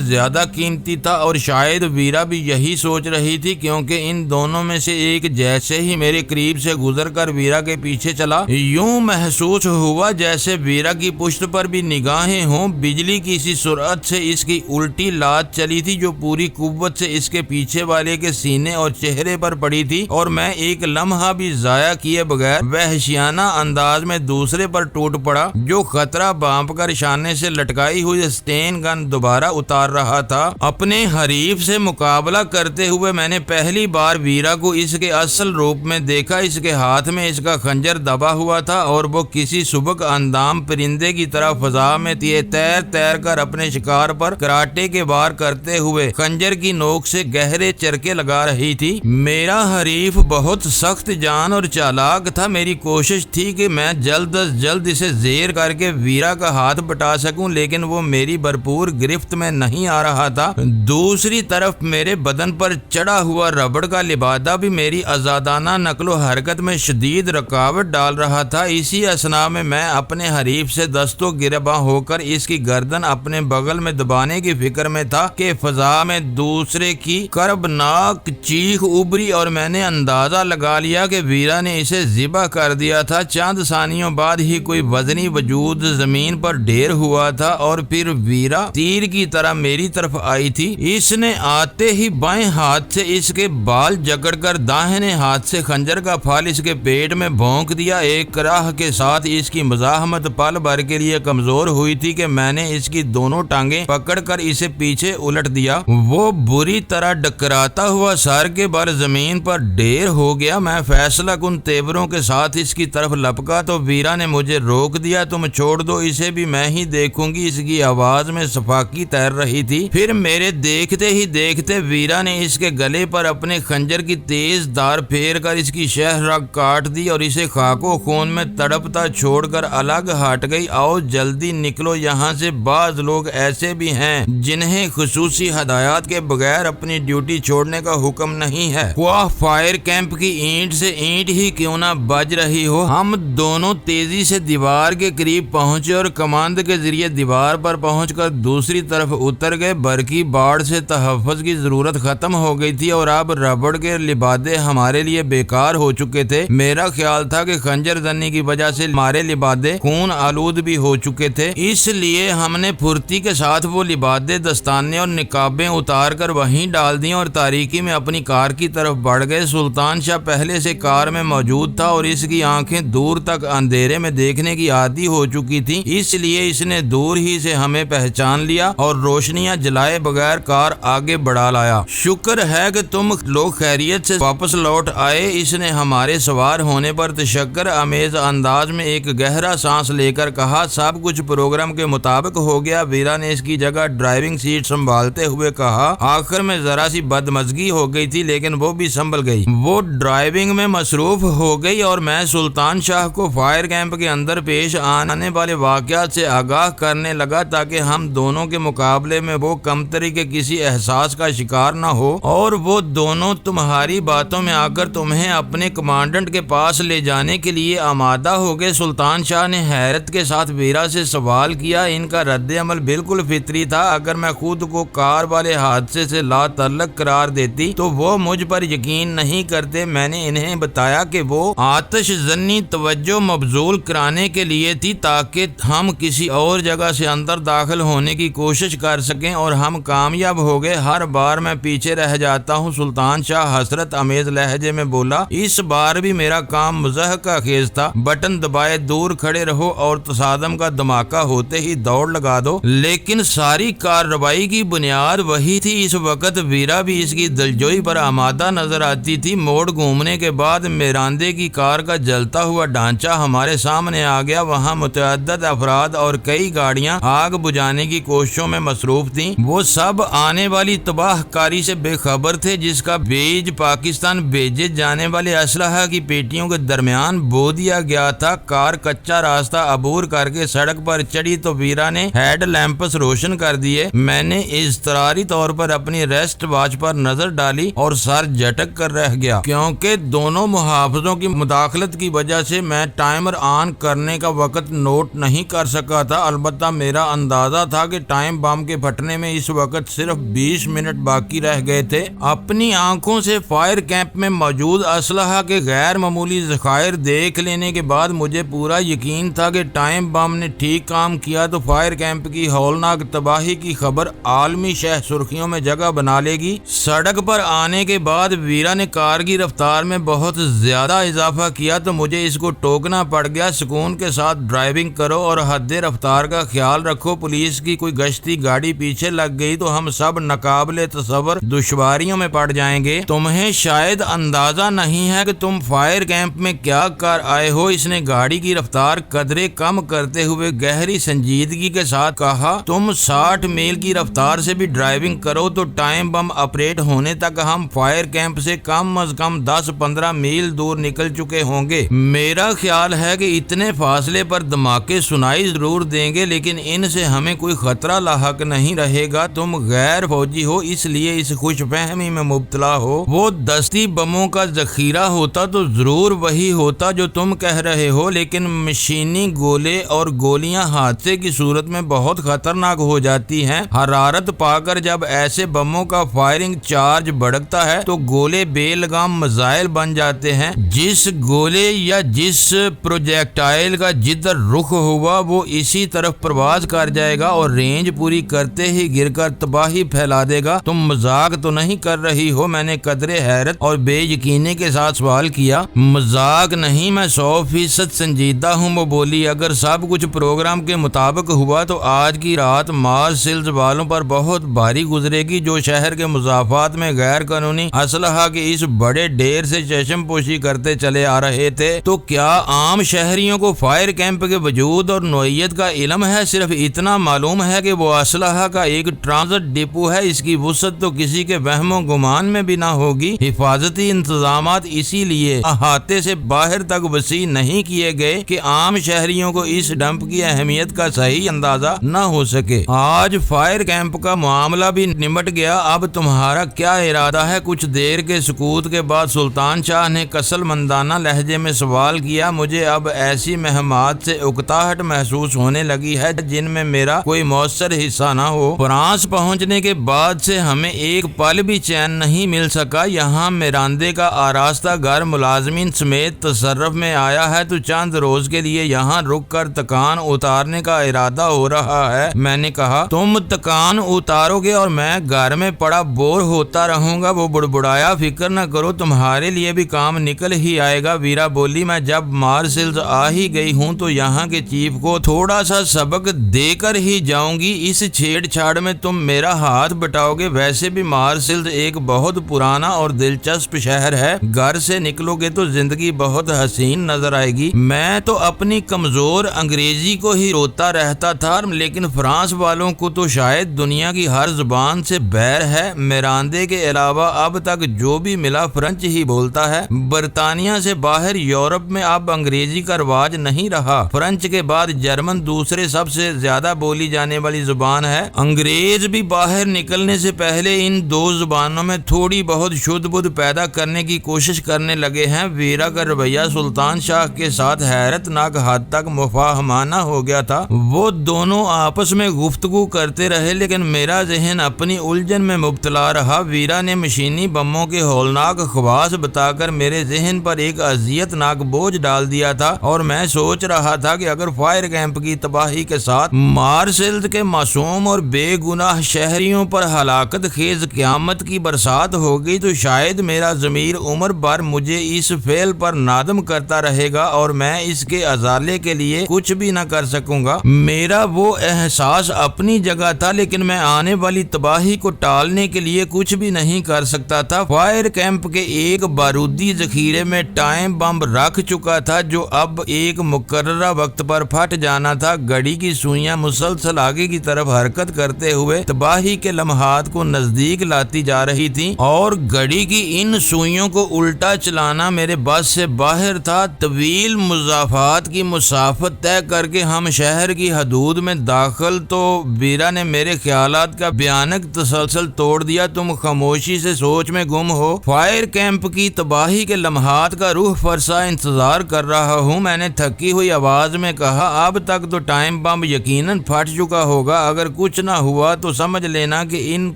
زیادہ قیمتی تھا، اور شاید ویرا بھی یہی سوچ رہی تھی، کیونکہ ان دونوں میں سے ایک جیسے ہی میرے قریب سے گزر کر ویرا کے پیچھے چلا، یوں محسوس ہوا جیسے ویرا کی پشت پر بھی نگاہیں ہوں۔ بجلی کی سی سرعت سے اس کی الٹی لات چلی تھی جو پوری قوت سے اس کے پیچھے والے کے سینے اور چہرے پر پڑی تھی، اور میں ایک لمحہ بھی ضائع کیے بغیر وحشیانہ انداز میں دوسرے پر ٹوٹ پڑا جو خطرہ بانپ کر شانے سے لٹکائی ہوئی اسٹین گن دوبارہ اتار رہا تھا۔ اپنے حریف سے مقابلہ کرتے ہوئے میں نے پہلی بار ویرا کو اس کے اصل روپ میں دیکھا۔ اس کے ہاتھ میں اس کا خنجر دبا ہوا تھا اور وہ کسی سبک اندام پرندے کی طرح فضا میں تیر تیر کر اپنے شکار پر کراٹے کے وار کرتے ہوئے خنجر کی نوک سے گہرے چرکے لگا رہی تھی۔ میرا حریف بہت سخت جان اور چالاک تھا۔ میری کوشش تھی کہ میں جلد از جلد اسے زیر کر کے ویرا کا ہاتھ بٹا سکوں، لیکن وہ میری بھرپور گرفت میں نہیں آ رہا تھا۔ دوسری طرف میرے بدن پر چڑھا ہوا ربڑ کا لبادہ بھی میری آزادانہ نقل و حرکت میں شدید رکاوٹ ڈال رہا تھا۔ اسی اثنا میں اپنے حریف سے دست و گریباں ہو کر اس کی گردن اپنے بغل میں دبانے کی فکر میں تھا کہ فضا میں دوسرے کی کربناک چیخ ابھری اور میں نے اندازہ لگا لیا کہ ویرا نے اسے ذبح کر دیا تھا۔ چند ثانیوں بعد ہی کوئی وزنی وجود زمین پر ڈھیر ہوا تھا اور پھر ویرا تیر کی طرح میری طرف آئی تھی۔ اس نے آتے ہی بائیں ہاتھ سے اس کے بال جکڑ کر داہنے ہاتھ سے خنجر کا پھال اس کے پیٹ میں بھونک دیا۔ ایک کراہ کے ساتھ اس کی مزاحمت پل بھر کے لیے کمزور ہوئی تھی کہ میں نے اس کی دونوں ٹانگیں پکڑ کر اسے پیچھے الٹ دیا۔ وہ بری طرح ڈکراتا ہوا سر کے بل زمین پر ڈھیر ہو گیا۔ میں فیصلہ کن تیوروں کے ساتھ اس کی طرف لپکا تو ویرا نے مجھے روک دیا۔ تم چھوڑ دو، اسے بھی میں ہی دیکھوں گی، اس کی آواز میں صفاقی تیر رہی تھی۔ پھر میرے دیکھتے ہی دیکھتے ویرا نے اس کے گلے پر اپنے خنجر کی تیز دھار پھیر کر اس کی شہ رگ کاٹ دی اور اسے خاک و خون میں تڑپتا چھوڑ کر الگ ہٹ گئی۔ آؤ جلدی نکلو یہاں سے، بعض لوگ ایسے بھی ہیں جنہیں خصوصی ہدایات کے بغیر اپنی ڈیوٹی چھوڑنے کا حکم نہیں ہے، خواہ فائر کیمپ کی اینٹ سے اینٹ ہی کیوں نہ بج رہی ہو۔ ہم دونوں تیزی سے دیوار کے قریب پہنچے اور کماند کے ذریعے دیوار پر پہنچ کر دوسری طرف اتر گئے۔ برقی باڑ سے تحفظ کی ضرورت ختم ہو گئی تھی اور اب ربڑ کے لبادے ہمارے لیے بیکار ہو چکے تھے۔ میرا خیال تھا کہ خنجر زنی کی وجہ سے ہمارے لبادے خون آلود بھی ہو چکے تھے، اس لیے ہم نے پھرتی کے ساتھ وہ لبادے، دستانے اور نقابیں اتار کر وہیں ڈال دیں اور تاریکی میں اپنی کار کی طرف بڑھ گئے۔ سلطان شاہ پہلے سے کار میں موجود تھا اور اس کی آنکھیں دور تک اندھیرے میں دیکھنے کی عادی ہو چکی تھی، اس لیے اس نے دور ہی سے ہمیں پہچان لیا اور روشنیاں جلائے بغیر کار آگے بڑھا لایا۔ شکر ہے کہ تم لوگ خیریت سے واپس لوٹ آئے، اس نے ہمارے سوار ہونے پر تشکر آمیز انداز میں ایک گہرا سانس لے کر کہا۔ سب کچھ پروگرام کے مطابق ہو گیا، ویرا نے اس کی جگہ ڈرائیونگ سیٹ سنبھالتے ہوئے کہا۔ آخر میں ذرا سی بدمزگی ہو گئی تھی لیکن وہ بھی سنبھل گئی۔ وہ ڈرائیونگ میں مصروف ہو گئی اور میں سلطان شاہ کو فائر کیمپ کے اندر پیش آنے والے واقعات سے آگاہ کرنے لگا تاکہ ہم دونوں کے مقابلے میں وہ کمتری کے کسی احساس کا شکار نہ ہو اور وہ دونوں تمہاری باتوں میں آ کر تمہیں اپنے کمانڈنٹ کے پاس لے جانے کے لیے آمادہ ہو گئے۔ سلطان شاہ نے حیرت کے ساتھ ویرا سے سوال کیا۔ ان کا رد عمل بالکل فطری تھا۔ اگر میں خود کو کار والے حادثے سے لا تعلق قرار دیتی تو وہ مجھ پر یقین نہیں کرتے۔ میں نے انہیں بتایا کہ وہ آتش زنی توجہ مبذول کرانے کے لیے تھی تاکہ ہم کسی اور جگہ سے اندر داخل ہونے کی کوشش کر سکیں اور ہم کامیاب ہو گئے۔ ہر بار میں پیچھے رہ جاتا ہوں، سلطان شاہ حسرت امیز لہجے میں بولا۔ اس بار بھی میرا کام مضحکہ خیز تھا۔ بٹن دبائے دور کھڑے رہو اور تصادم کا دھماکہ ہوتے ہی دوڑ لگا دو، لیکن ساری کارروائی کی بنیاد وہی تھی۔ اس وقت ویرا بھی اس کی دلجوئی پر آمادہ نظر آتی تھی۔ موڑ گھومنے کے بعد میراندے کی کار کا جلد جلتا ہوا ڈھانچہ ہمارے سامنے آ گیا۔ وہاں متعدد افراد اور کئی گاڑیاں آگ بجھانے کی کوششوں میں مصروف تھیں۔ وہ سب آنے والی تباہ کاری سے بے خبر تھے، جس کا بیج پاکستان بھیجے جانے والے اسلحہ کی پیٹیوں کے درمیان بو دیا گیا تھا۔ کار کچا راستہ عبور کر کے سڑک پر چڑھی تو ویرا نے ہیڈ لیمپس روشن کر دیے۔ میں نے اضطراری طور پر اپنی ریسٹ واچ پر نظر ڈالی اور سر جھٹک کر رہ گیا، کیونکہ دونوں محافظوں کی مداخلت کی وجہ سے میں ٹائمر آن کرنے کا وقت نوٹ نہیں کر سکا تھا۔ البتہ میرا اندازہ تھا کہ ٹائم بم کے پھٹنے میں اس وقت صرف 20 منٹ باقی رہ گئے تھے۔ اپنی آنکھوں سے فائر کیمپ میں موجود اسلحہ کے غیر معمولی ذخائر دیکھ لینے کے بعد مجھے پورا یقین تھا کہ ٹائم بم نے ٹھیک کام کیا تو فائر کیمپ کی ہولناک تباہی کی خبر عالمی شہ سرخیوں میں جگہ بنا لے گی۔ سڑک پر آنے کے بعد ویرا نے کار کی رفتار میں بہت زیادہ اضافہ کیا تو مجھے اس کو ٹوکنا پڑ گیا۔ سکون کے ساتھ ڈرائیونگ کرو اور حد رفتار کا خیال رکھو۔ پولیس کی کوئی گشتی گاڑی پیچھے لگ گئی تو ہم سب ناقابل تصور دشواریوں میں پڑ جائیں گے۔ تمہیں شاید اندازہ نہیں ہے کہ تم فائر کیمپ میں کیا کر آئے ہو۔ اس نے گاڑی کی رفتار قدرے کم کرتے ہوئے گہری سنجیدگی کے ساتھ کہا، تم 60 میل کی رفتار سے بھی ڈرائیونگ کرو تو ٹائم بم آپریٹ ہونے تک ہم فائر کیمپ سے کم از کم 10-15 میل دور نکل چکے ہوں گے۔ میرا خیال ہے کہ اتنے فاصلے پر دھماکے سنائی ضرور دیں گے، لیکن ان سے ہمیں کوئی خطرہ لاحق نہیں رہے گا۔ تم غیر فوجی ہو، اس لیے اس خوش فہمی میں مبتلا ہو۔ وہ دستی بموں کا ذخیرہ ہوتا تو ضرور وہی ہوتا جو تم کہہ رہے ہو، لیکن مشینی گولے اور گولیاں حادثے کی صورت میں بہت خطرناک ہو جاتی ہیں۔ حرارت پا کر جب ایسے بموں کا فائرنگ چارج بڑھتا ہے تو گولے بے لگام میزائل بن جاتے ہیں۔ جس گولے یا جس پروجیکٹائل کا جدھر رخ ہوا وہ اسی طرف پرواز کر جائے گا اور رینج پوری کرتے ہی گر کر تباہی پھیلا دے گا۔ تم مذاق تو نہیں کر رہی ہو؟ میں نے قدرے حیرت اور بے یقینی کے ساتھ سوال کیا۔ مذاق نہیں، میں 100% سنجیدہ ہوں، وہ بولی۔ اگر سب کچھ پروگرام کے مطابق ہوا تو آج کی رات مارس سیلز والوں پر بہت بھاری گزرے گی، جو شہر کے مضافات میں غیر قانونی اسلحہ کے اس بڑے ڈھیر سے چشم پوشی کرتے چلے آ رہے تھے۔ تو کیا عام شہریوں کو فائر کیمپ کے وجود اور نوعیت کا علم ہے؟ صرف اتنا معلوم ہے کہ وہ اسلحہ کا ایک ٹرانزٹ ڈپو ہے۔ اس کی وسعت تو کسی کے وہم و گمان میں بھی نہ ہوگی۔ حفاظتی انتظامات اسی لیے احاطے سے باہر تک وسیع نہیں کیے گئے کہ عام شہریوں کو اس ڈمپ کی اہمیت کا صحیح اندازہ نہ ہو سکے۔ آج فائر کیمپ کا معاملہ بھی نمٹ گیا، اب تمہارا کیا ارادہ ہے؟ کچھ دیر کے سکوت کے بعد سلطان شاہ نے کسل مندانہ لہجے میں سوال کیا۔ مجھے اب ایسی مہمات سے اکتاہٹ محسوس ہونے لگی ہے جن میں میرا کوئی مؤثر حصہ نہ ہو۔ فرانس پہنچنے کے بعد سے ہمیں ایک پل بھی چین نہیں مل سکا۔ یہاں میراندے کا آراستہ گھر ملازمین سمیت تصرف میں آیا ہے تو چند روز کے لیے یہاں رک کر تکان اتارنے کا ارادہ ہو رہا ہے۔ میں نے کہا، تم تکان اتارو گے اور میں گھر میں پڑا بور ہوتا رہوں گا؟ وہ بڑبڑایا، فکر نہ کرو، تمہارے لیے بھی کام نکل ہی آئے گا۔ ویرا بولی، میں جب مارسلز آ ہی گئی ہوں تو یہاں کے چیف کو تھوڑا سا سبق دے کر ہی جاؤں گی۔ اس چھیڑ چھاڑ میں تم میرا ہاتھ بٹاؤ گے؟ ویسے بھی مارسلز ایک بہت پرانا اور دلچسپ شہر ہے، گھر سے نکلو گے تو زندگی بہت حسین نظر آئے گی۔ میں تو اپنی کمزور انگریزی کو ہی روتا رہتا تھا، لیکن فرانس والوں کو تو شاید دنیا کی ہر زبان سے بیر ہے۔ میراندے کے علاوہ اب تک جو بھی ملا فرنچ ہی بولتا ہے۔ برطانیہ سے باہر یورپ میں اب انگریزی کا رواج نہیں رہا۔ فرنچ کے بعد جرمن دوسرے سب سے زیادہ بولی جانے والی زبان ہے۔ انگریز بھی باہر نکلنے سے پہلے ان دو زبانوں میں تھوڑی بہت شدھ بدھ پیدا کرنے کی کوشش کرنے لگے ہیں۔ ویرا کا رویہ سلطان شاہ کے ساتھ حیرت ناک حد تک مفاہمانہ ہو گیا تھا۔ وہ دونوں آپس میں گفتگو کرتے رہے، لیکن میرا ذہن اپنی الجھن میں مبتلا رہا۔ ویرا نے مشینی بموں کے ہولناک خواص بتا کر میرے ذہن پر ایک اذیت ناک بوجھ ڈال دیا تھا، اور میں سوچ رہا تھا کہ اگر فائر کیمپ کی تباہی کے ساتھ مارسلز کے معصوم اور بے گناہ شہریوں پر ہلاکت خیز قیامت کی برسات ہوگی تو شاید میرا ضمیر عمر بھر مجھے اس فعل پر نادم کرتا رہے گا اور میں اس کے ازالے کے لیے کچھ بھی نہ کر سکوں گا۔ میرا وہ احساس اپنی جگہ تھا، لیکن میں آنے والی تباہی کو ٹالنے کے لیے کچھ بھی نہیں کر سکتا تھا۔ فائر کیمپ کے ایک بارودی ذخیرے میں ٹائم بم رکھ چکا تھا جو اب ایک مقررہ وقت پر پھٹ جانا تھا۔ گھڑی کی سوئیاں مسلسل آگے کی طرف حرکت کرتے ہوئے تباہی کے لمحات کو نزدیک لاتی جا رہی تھی اور گھڑی کی ان سوئیوں کو الٹا چلانا میرے بس سے باہر تھا۔ طویل مضافات کی مسافت طے کر کے ہم شہر کی حدود میں داخل تو ویرا نے میرے خیالات کا بھیانک تسلسل توڑ دیا۔ تم خاموشی سے سوچ میں گم ہو۔ فائر کیمپ کی تباہی کے لمحات کا روح فرسا انتظار کر رہا ہوں، میں نے تھکی ہوئی آواز میں کہا۔ اب تک تو ٹائم بم یقیناً پھٹ چکا ہوگا۔ اگر کچھ نہ ہوا تو سمجھ لینا کہ ان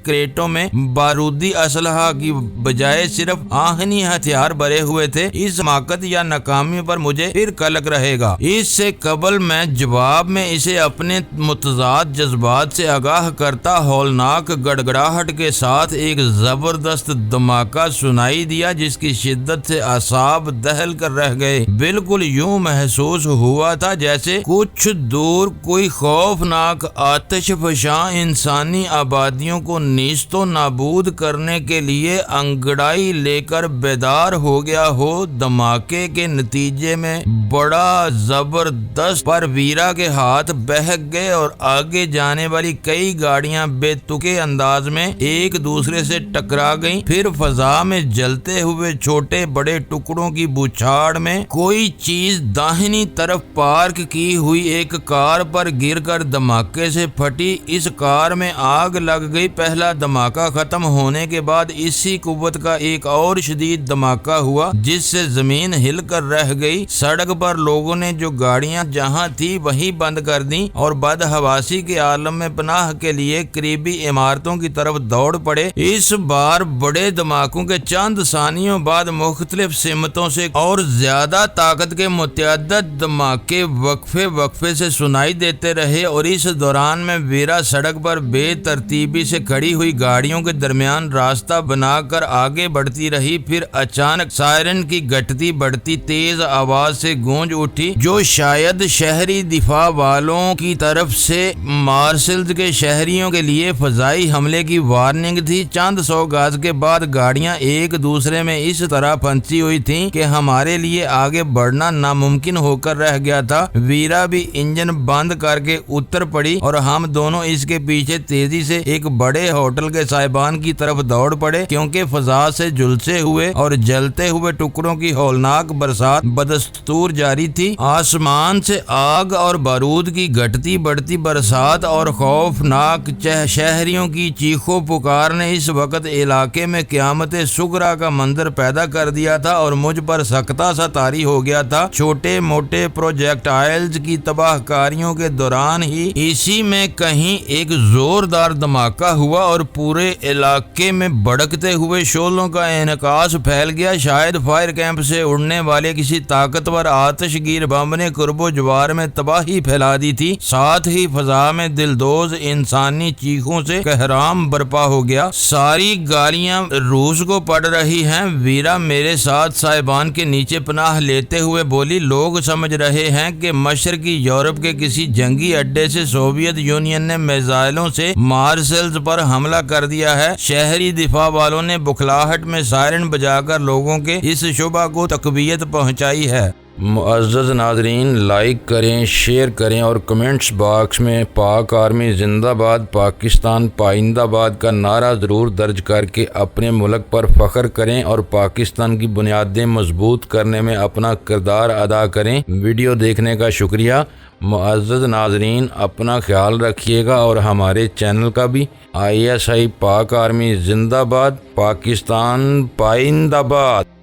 کریٹوں میں بارودی اسلحہ کی بجائے صرف آہنی ہتھیار بھرے ہوئے تھے۔ اس حماقت یا ناکامی پر مجھے پھر قلق رہے گا۔ اس سے قبل میں جواب میں اسے اپنے متضاد جذبات سے آگاہ کرتا ہولناک گڑگڑاہٹ کے ساتھ ایک زبردست دھماکہ سنائی دیا جس کی شدت سے اعصاب دہل کر رہ گئے۔ بالکل یوں محسوس ہوا تھا جیسے کچھ دور کوئی خوفناک آتش فشاں انسانی آبادیوں کو نیست و نابود کرنے کے لیے انگڑائی لے کر بیدار ہو گیا ہو۔ دھماکے کے نتیجے میں بڑا زبردست پر ویرا کے ہاتھ بہک گئے اور آگے جانے والی کئی گاڑیاں بے تکے انداز میں ایک دوسرے سے ٹکرا گئیں۔ پھر فضا میں جلتے ہوئے چھوٹے بڑے ٹکڑوں کی بچھاڑ میں کوئی چیز داہنی طرف پارک کی ہوئی ایک کار پر گر کر دھماکے سے پھٹی۔ اس کار میں آگ لگ گئی۔ پہلا دھماکہ ختم ہونے کے بعد اسی قوت کا ایک اور شدید دھماکہ ہوا جس سے زمین ہل کر رہ گئی۔ سڑک پر لوگوں نے جو گاڑیاں جہاں تھی وہیں بند کر دیں اور بدحواسی کے عالم میں پناہ کے لیے قریبی عمارتوں کی طرف دوڑ پڑے۔ اس بار بڑے دھماکوں کے چند ثانیوں بعد مختلف سمتوں سے اور زیادہ طاقت کے متعدد دھماکے وقفے سے سنائی دیتے رہے اور اس دوران میں ویرا سڑک پر بے ترتیبی سے کھڑی ہوئی گاڑیوں کے درمیان راستہ بنا کر آگے بڑھتی رہی۔ پھر اچانک سائرن کی گھٹتی بڑھتی تیز آواز سے گونج اٹھی جو شاید شہری دفاع والوں کی طرف سے مارسلز کے شہریوں کے لیے فضائی حملے کی وارننگ تھی۔ چند سو گز کے بعد گاڑیاں ایک دوسرے میں اس طرح پھنسی ہوئی تھیں کہ ہمارے لیے آگے بڑھنا ناممکن ہو کر رہ گیا تھا۔ ویرا بھی انجن بند کر کے اتر پڑی اور ہم دونوں اس کے پیچھے تیزی سے ایک بڑے ہوٹل کے سائبان کی طرف دوڑ پڑے کیونکہ فضا سے جھلسے ہوئے اور جلتے ہوئے ٹکڑوں کی ہولناک برسات بدستور جاری تھی۔ آسمان سے آگ اور بارود کی گھٹتی بڑھتی برسات اور خوفناک شہریوں کی چیخو پکار نے اس وقت علاقے میں قیامت صغریٰ کا منظر پیدا کر دیا تھا اور مجھ پر سکتہ سا طاری ہو گیا تھا۔ چھوٹے موٹے پروجیکٹائلز کی تباہ کاریوں کے دوران ہی اسی میں کہیں ایک زوردار دھماکہ ہوا اور پورے علاقے میں بھڑکتے ہوئے شعلوں کا انعکاس پھیل گیا۔ شاید فائر کیمپ سے اڑنے والے کسی طاقتور آتش گیر بم نے قرب و جوار میں تباہی پھیلا دی تھی۔ ساتھ ہی فضا میں دلدوز انسانی چیخوں سے کہرام برپا ہو گیا۔ ساری گالیاں روس کو پڑ رہی ہیں۔ ویرا میرے ساتھ سائبان کے نیچے پناہ لیتے ہوئے بولی، لوگ سمجھ رہے ہیں کہ مشرقی یورپ کے کسی جنگی اڈے سے سوویت یونین نے میزائلوں سے مارسلز پر حملہ کر دیا ہے۔ شہری دفاع والوں نے بکھلاہٹ میں سائرن بجا کر لوگوں کے اس شبہ کو تقویت پہنچائی ہے۔ معزز ناظرین، لائک کریں، شیئر کریں اور کمنٹس باکس میں پاک آرمی زندہ باد، پاکستان پائندہ باد کا نعرہ ضرور درج کر کے اپنے ملک پر فخر کریں اور پاکستان کی بنیادیں مضبوط کرنے میں اپنا کردار ادا کریں۔ ویڈیو دیکھنے کا شکریہ۔ معزز ناظرین، اپنا خیال رکھیے گا اور ہمارے چینل کا بھی۔ ISI پاک آرمی زندہ باد، پاکستان پائندہ باد۔